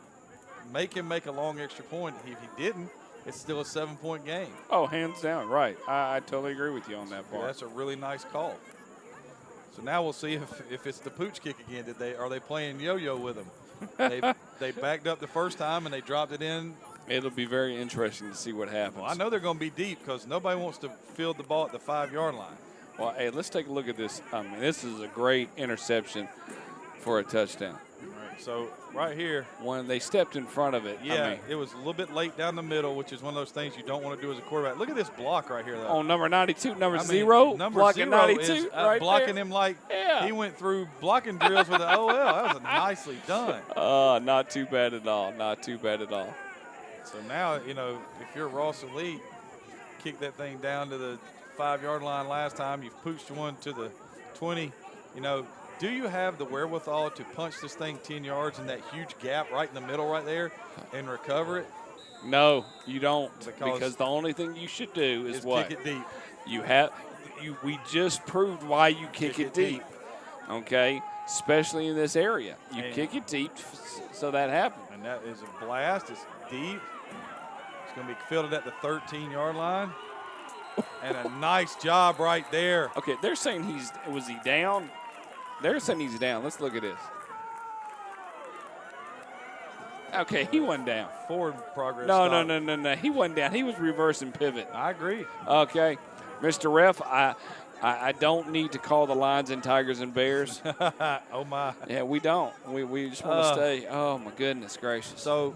make him make a long extra point. If he didn't, it's still a 7-point game. Oh, hands down, right. I totally agree with you on that part. Yeah, that's a really nice call. So now we'll see if it's the pooch kick again. Are they playing yo-yo with him? They backed up the first time and they dropped it in. It'll be very interesting to see what happens. Well, I know they're going to be deep because nobody wants to field the ball at the 5-yard line. Well, hey, let's take a look at this. I mean, this is a great interception for a touchdown. All right, so right here. When they stepped in front of it. Yeah, I mean, it was a little bit late down the middle, which is one of those things you don't want to do as a quarterback. Look at this block right here, though. On number 92, zero. Number blocking 0 92 is right blocking there. him like he went through blocking drills with the OL. That was nicely done. Not too bad at all. Not too bad at all. So now, you know, if you're Ross Elite, kick that thing down to the 5-yard line last time. You've pooched one to the 20. You know, do you have the wherewithal to punch this thing 10 yards in that huge gap right in the middle right there and recover it? No, you don't. Because the only thing you should do is what? Kick it deep. We just proved why you kick it deep. Okay? Especially in this area. You kick it deep so that happens. And that is a blast. It's deep. It's going to be fielded at the 13-yard line. And a nice job right there. Okay, they're saying was he down? They're saying he's down. Let's look at this. Okay, he wasn't down. Forward progress. No. He wasn't down. He was reversing pivot. I agree. Okay. Mr. Ref, I don't need to call the Lions and Tigers and Bears. Oh, my. Yeah, we don't. We just want to stay. Oh, my goodness gracious. So,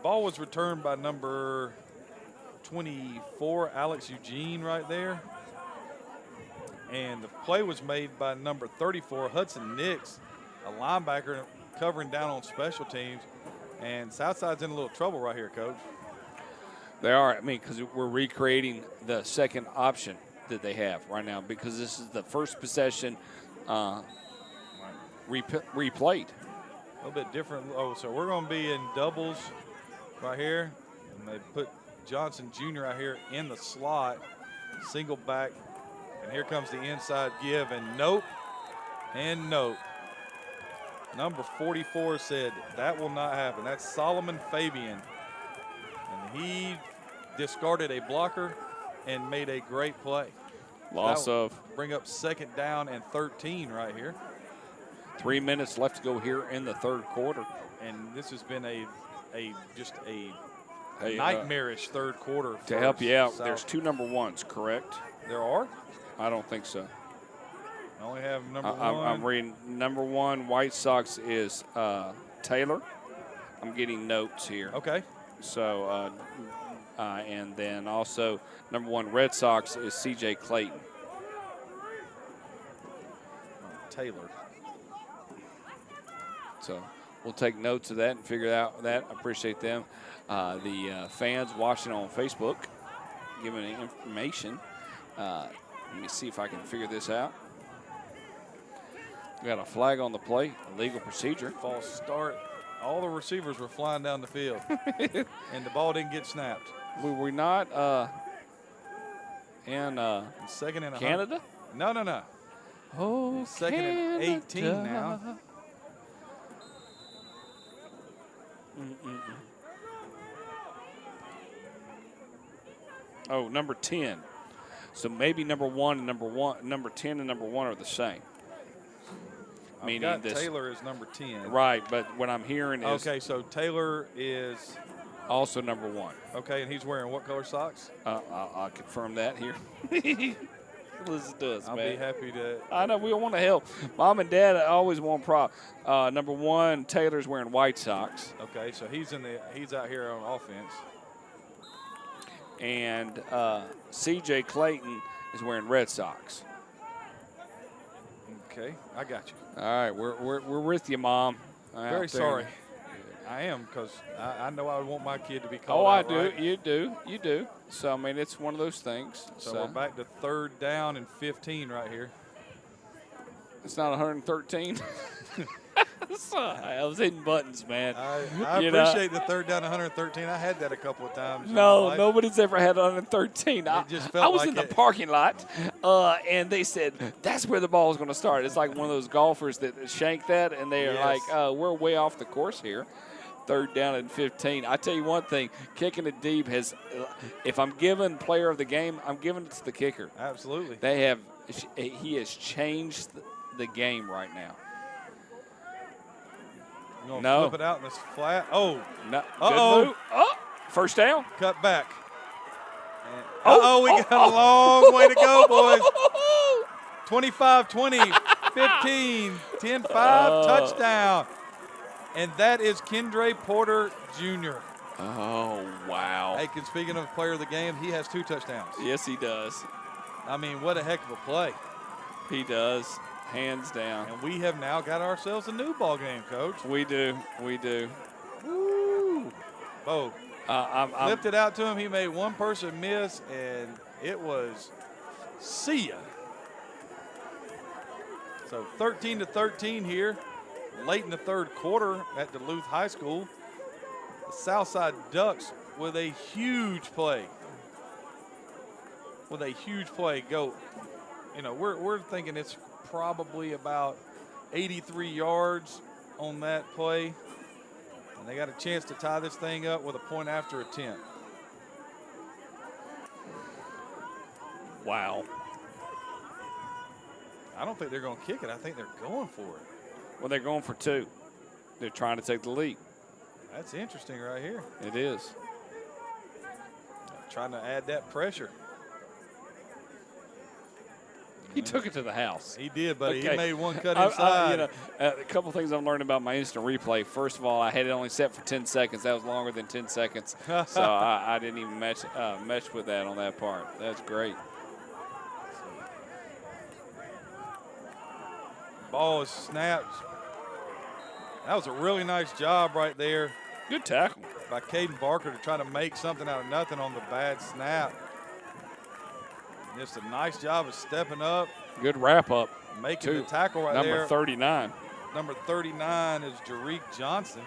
ball was returned by number 24, Alex Eugene right there. And the play was made by number 34, Hudson Nix, a linebacker covering down on special teams. And Southside's in a little trouble right here, Coach. They are. I mean, because we're recreating the second option that they have right now, because this is the first possession replayed. A little bit different. Oh, so we're going to be in doubles right here. And they put Johnson Jr. out here in the slot, single back. And here comes the inside give, and nope, and nope. Number 44 said that will not happen. That's Solomon Fabian. And he discarded a blocker and made a great play. Loss of. Bring up 2nd down and 13 right here. 3 minutes left to go here in the 3rd quarter. And this has been just a nightmarish 3rd quarter. To help you out, there's 2 number 1s, correct? There are? I don't think so. I only have number 1. I'm reading number 1 White Sox is Taylor. I'm getting notes here. Okay. So, and then also number 1 Red Sox is C.J. Clayton. Taylor. So we'll take notes of that and figure out that. I appreciate them. The fans watching on Facebook giving the information. Let me see if I can figure this out. We got a flag on the play, a legal procedure. False start. All the receivers were flying down the field, and the ball didn't get snapped. Were we not in 2nd and Canada? No. Oh, 2nd and 18 now. Oh, number 10. So maybe number 10 and number 1 are the same. Meaning got Taylor is number 10. Right, but what I'm hearing is. Okay, so Taylor is also number 1. Okay, and he's wearing what color socks? I'll confirm that here. Listen to us, I'll man. be happy to. I know, we want to help. Mom and Dad always want prop. Number 1, Taylor's wearing White Sox. Okay, so he's out here on offense. And C.J. Clayton is wearing Red Sox. Okay, I got you. All right, we're with you, Mom. Very sorry. I am, because I know I would want my kid to be called out. I do. Right. You do. So, I mean, it's one of those things. So we're back to 3rd down and 15 right here. It's not 113. I was hitting buttons, man. I appreciate the 3rd down 113. I had that a couple of times. No, nobody's ever had 113. Just felt I was like in the parking lot, and they said, that's where the ball is going to start. It's like one of those golfers that shank that, and they're like, we're way off the course here. 3rd down and 15. I tell you one thing, kicking it deep has, if I'm giving player of the game, I'm giving it to the kicker. Absolutely. He has changed the game right now. You're going to flip it out in this flat. Oh. No. Oh, first down. Cut back. We got a long way to go, boys. 25-20, 15, 10-5, touchdown. And that is Kendra Porter Jr. Oh, wow. Hey, speaking of player of the game, he has 2 touchdowns. Yes, he does. I mean, what a heck of a play. He does, hands down. And we have now got ourselves a new ball game, Coach. We do. Woo! Bo, flipped it out to him. He made one person miss, and it was see ya. So 13-13 here. Late in the 3rd quarter at Duluth High School. The Southside Ducks with a huge play. Go. We're thinking it's probably about 83 yards on that play. And they got a chance to tie this thing up with a point after attempt. Wow. I don't think they're going to kick it. I think they're going for it. Well, they're going for 2. They're trying to take the lead. That's interesting right here. It is. Trying to add that pressure. He took it to the house. He did, but he made one cut inside. A couple things I'm learning about my instant replay. First of all, I had it only set for 10 seconds. That was longer than 10 seconds. So I didn't even mesh with that on that part. That's great. Ball is snapped. That was a really nice job right there. Good tackle by Caden Barker to try to make something out of nothing on the bad snap. Just a nice job of stepping up. Good wrap-up. Making the tackle right there. Number 39. Number 39 is Jareek Johnson.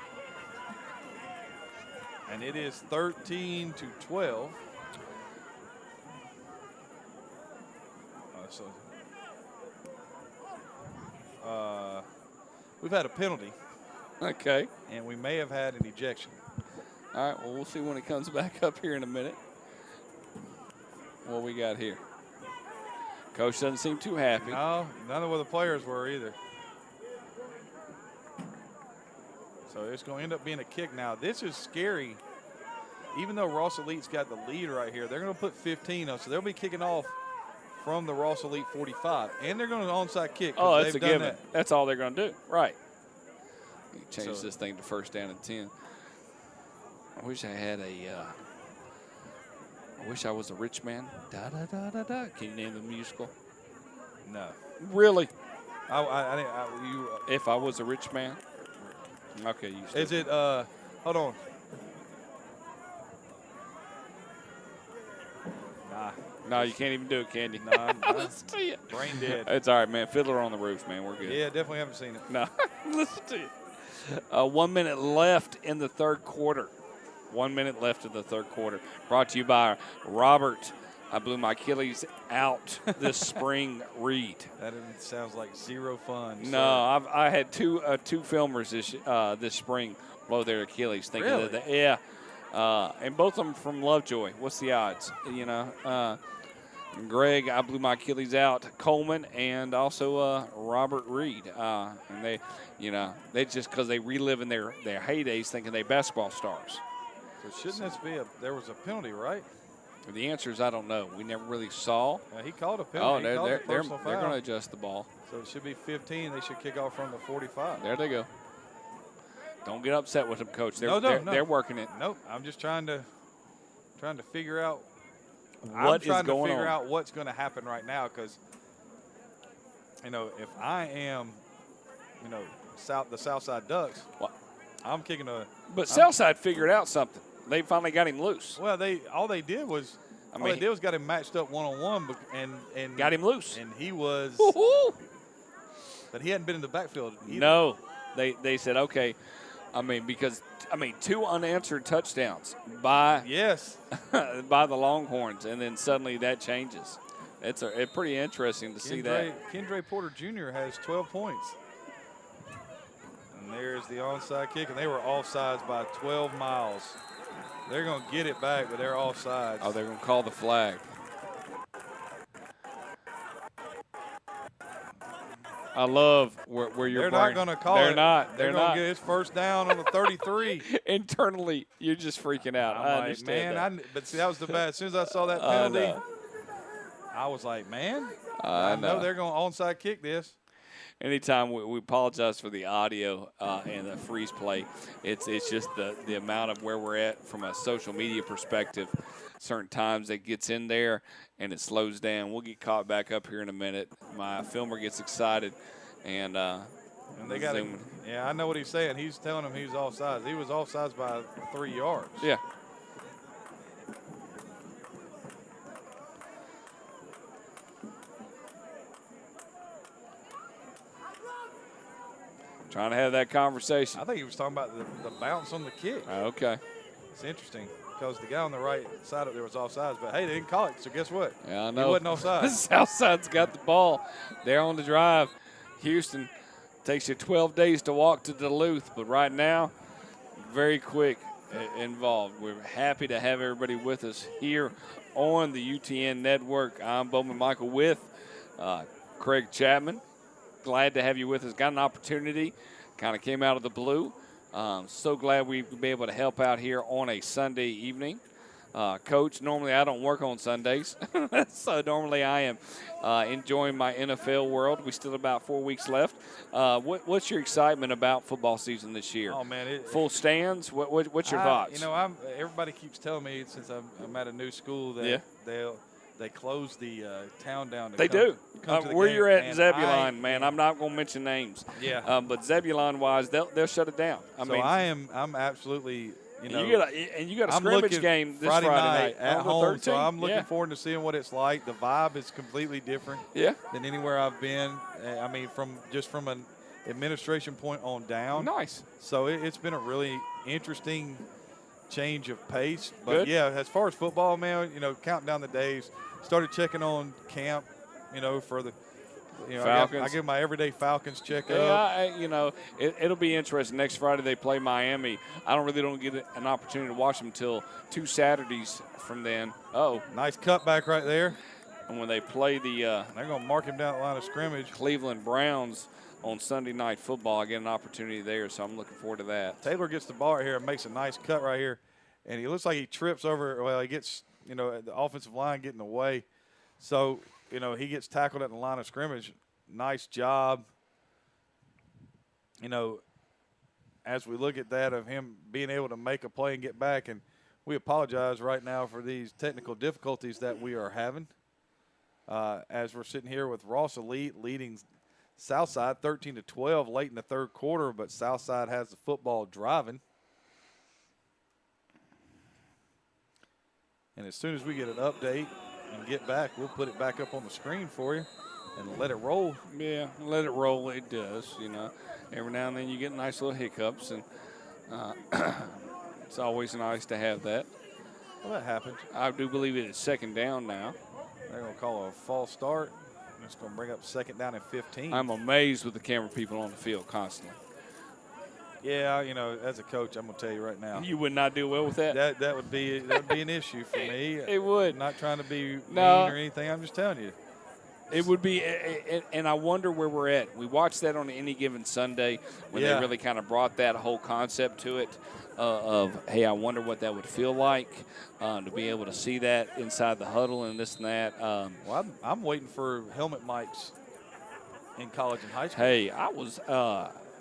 And it is 13-12. We've had a penalty. Okay. And we may have had an ejection. All right, well, we'll see when it comes back up here in a minute. What we got here. Coach doesn't seem too happy. No, none of the players were either. So it's going to end up being a kick now. This is scary. Even though Ross Elite's got the lead right here, they're going to put 15 on, so they'll be kicking off from the Ross Elite 45. And they're going to onside kick. Oh, that's a given. That's all they're going to do. Right. Change this thing to first down and 10. I wish I had a I wish I was a rich man. Da da da da da. Can you name the musical? No. Really? You. If I was a rich man. Okay. You. Is it? Hold on. Nah. No, you can't even do it, can you? Nah. Listen to you. Brain dead. It's all right, man. Fiddler on the Roof, man. We're good. Yeah, definitely haven't seen it. No. Listen to you. 1 minute left in the third quarter. 1 minute left in the third quarter. Brought to you by Robert. I blew my Achilles out this spring. Reed. That sounds like zero fun. No, I had two filmers this spring blow their Achilles. Thinking really? that and both of them from Lovejoy. What's the odds? You know, Greg, I blew my Achilles out. Coleman and also Robert Reed. And they just because they reliving their heydays, thinking they basketball stars. So shouldn't this be there was a penalty, right? The answer is I don't know. We never really saw. He called a penalty. Oh, they're going to adjust the ball. So it should be 15. They should kick off from the 45. There they go. Don't get upset with them, Coach. No. They're working it. Nope. I'm just trying to figure out what is going on. I'm trying to figure out what's going to happen right now because, if I am, the Southside Ducks, I'm kicking a. But Southside figured out something. They finally got him loose. Well, all they did was got him matched up one-on-one and got him loose. And he was. But he hadn't been in the backfield either. No, they said okay. Because two unanswered touchdowns by by the Longhorns, and then suddenly that changes. It's pretty interesting to see that. Kendra Porter Jr. has 12 points. And there's the onside kick, and they were offsides by 12 miles. They're going to get it back, but they're offsides. Oh, they're going to call the flag. I love where you're. They're not going to call it. They're not. They're going to get his first down on the 33. Internally, you're just freaking out. I understand that. But see, that was the bad. As soon as I saw that penalty, I was like, man, I know they're going to onside kick this. Anytime we apologize for the audio and the freeze play, it's just the amount of where we're at from a social media perspective. Certain times it gets in there and it slows down. We'll get caught back up here in a minute. My filmer gets excited and they got him. Yeah, I know what he's saying. He's telling him he's offsides. He was offsides by 3 yards. Yeah. Trying to have that conversation. I think he was talking about the bounce on the kick. Okay. It's interesting because the guy on the right side up there was offsides, but hey, they didn't call it, so guess what? Yeah, I know. He wasn't offside. Southside's got the ball. They're on the drive. Houston takes you 12 days to walk to Duluth, but right now, very quick involved. We're happy to have everybody with us here on the UTN Network. I'm Bowman Michael with Craig Chapman. Glad to have you with us. Got an opportunity, kind of came out of the blue. So glad we'd be able to help out here on a Sunday evening. Coach, normally I don't work on Sundays, so normally I am enjoying my NFL world. We still have about 4 weeks left. What's your excitement about football season this year? Oh, man. Full stands? What's your thoughts? Everybody keeps telling me since I'm at a new school that they close the town down. They do. Where you're at in Zebulon, man, I'm not going to mention names. Yeah. But Zebulon-wise, they'll shut it down. I'm absolutely You know, you got a scrimmage game this Friday night at on home, the 13th. so I'm looking forward to seeing what it's like. The vibe is completely different than anywhere I've been. I mean, from an administration point on down. Nice. So it's been a really interesting change of pace. But, Good. yeah, as far as football, man, you know, counting down the days, started checking on camp, you know, for the – Falcons. I give my everyday Falcons check up. Yeah, you know, it'll be interesting. Next Friday they play Miami. I don't get an opportunity to watch them until 2 Saturdays from then. Oh. Nice cutback right there. And when they play they're going to mark him down the line of scrimmage. Cleveland Browns on Sunday Night Football, I get an opportunity there, so I'm looking forward to that. Taylor gets the ball right here and makes a nice cut right here. And he looks like he trips over, well, he gets, you know, the offensive line getting away. So, you know, he gets tackled at the line of scrimmage. Nice job. You know, as we look at that of him being able to make a play and get back, and we apologize right now for these technical difficulties that we are having. As we're sitting here with Ross Elite leading Southside 13-12 late in the third quarter, but Southside has the football driving. And as soon as we get an update and get back, we'll put it back up on the screen for you and let it roll. Yeah, let it roll. It does, you know. Every now and then you get nice little hiccups, and it's always nice to have that. Well, that happens. I do believe it is second down now. They're going to call a false start. It's going to bring up second down and 15. I'm amazed with the camera people on the field constantly. Yeah, you know, as a coach, I'm going to tell you right now. You would not do well with that? That would be an issue for me. It would. I'm not trying to be mean or anything. I'm just telling you. It would be, and I wonder where we're at. We watched that on any given Sunday when they really kind of brought that whole concept to it of, hey, I wonder what that would feel like to be able to see that inside the huddle and this and that. Well, I'm waiting for helmet mics in college and high school. Hey,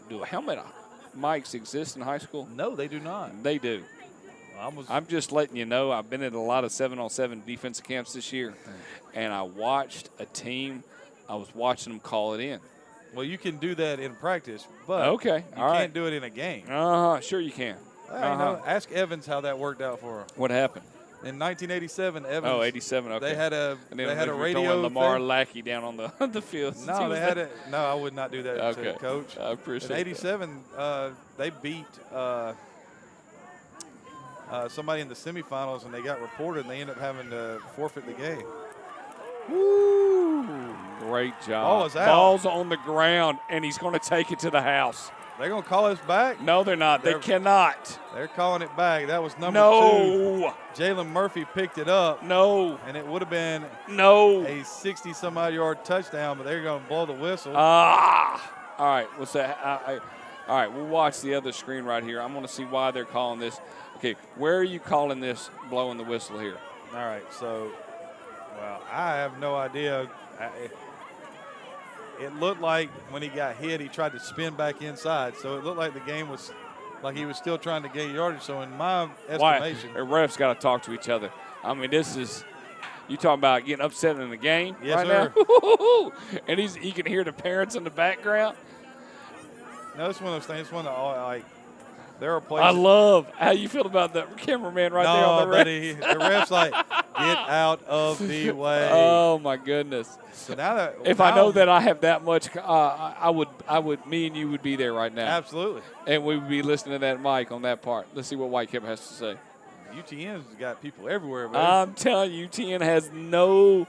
do helmet mics exist in high school? No, they do not. They do. I'm just letting you know, I've been at a lot of 7-on-7 defensive camps this year, and I watched a team. I was watching them call it in. Well, you can do that in practice, but you can't do it in a game. Sure you can. You know, ask Evans how that worked out for him. What happened? In 1987, Evans. Oh, 87. Okay. They had a radio. Lamar Lackey down on the field. No, they had it. No, I would not do that okay. to coach. I appreciate. In '87, they beat somebody in the semifinals, and they got reported, and they ended up having to forfeit the game. Woo! Great job. Ball is out. Ball's on the ground, and he's going to take it to the house. They're going to call us back? No, they're not. They cannot. They're calling it back. That was number 2. Jalen Murphy picked it up. No. And it would have been a 60-some-odd yard touchdown, but they're going to blow the whistle. All right. What's that? All right, we'll watch the other screen right here. I'm going to see why they're calling this. Okay, where are you calling this blowing the whistle here? All right, so, well, I have no idea. It looked like when he got hit, he tried to spin back inside. So it looked like the game was like he was still trying to gain yardage. So in my estimation. The refs got to talk to each other. I mean, this is – you talking about getting upset in the game yes, right sir. now? And he can hear the parents in the background. No, it's one of those things. It's one of the, like, there are places. I love how you feel about the cameraman right there on the ref. The ref's like, get out of the way. Oh, my goodness. So now that if I know that I have that much, me and you would be there right now. Absolutely. And we would be listening to that mic on that part. Let's see what Whitecap has to say. UTN's got people everywhere, man. I'm telling you, UTN has no.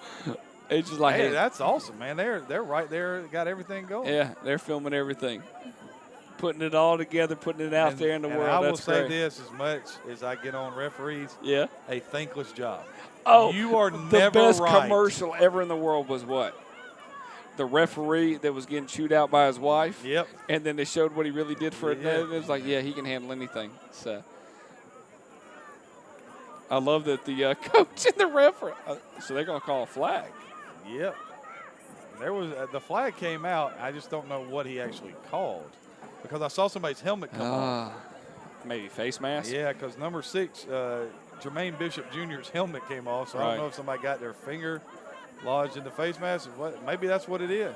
It's just like, hey, that's awesome, man. They're right there, got everything going. Yeah, they're filming everything, putting it all together, putting it out there in the world. I will that's say great. this as much as I get on referees. Yeah. A thankless job. Oh, you are the never best right. commercial ever in the world was what? The referee that was getting chewed out by his wife. Yep. And then they showed what he really did for it. Yeah. It was like, yeah, he can handle anything. So I love that the coach and the referee. So they're going to call a flag. Yep. There was the flag came out. I just don't know what he actually called because I saw somebody's helmet come off. Maybe face mask. Yeah, because number 6, Jermaine Bishop Jr.'s helmet came off. So I don't know if somebody got their finger lodged in the face mask. Maybe that's what it is.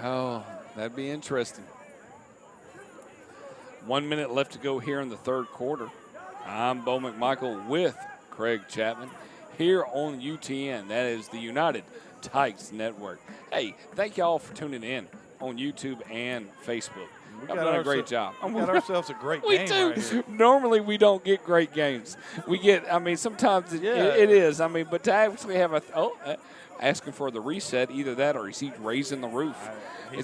Oh, that'd be interesting. 1 minute left to go here in the third quarter. I'm Bo McMichael with Craig Chapman here on UTN. That is the United Tykes Network. Hey, thank y'all for tuning in on YouTube and Facebook. I've done a great job. We got ourselves a great we game do. right here. Normally, we don't get great games. We get, I mean, sometimes it is. I mean, but to actually have asking for the reset, either that or he's raising the roof.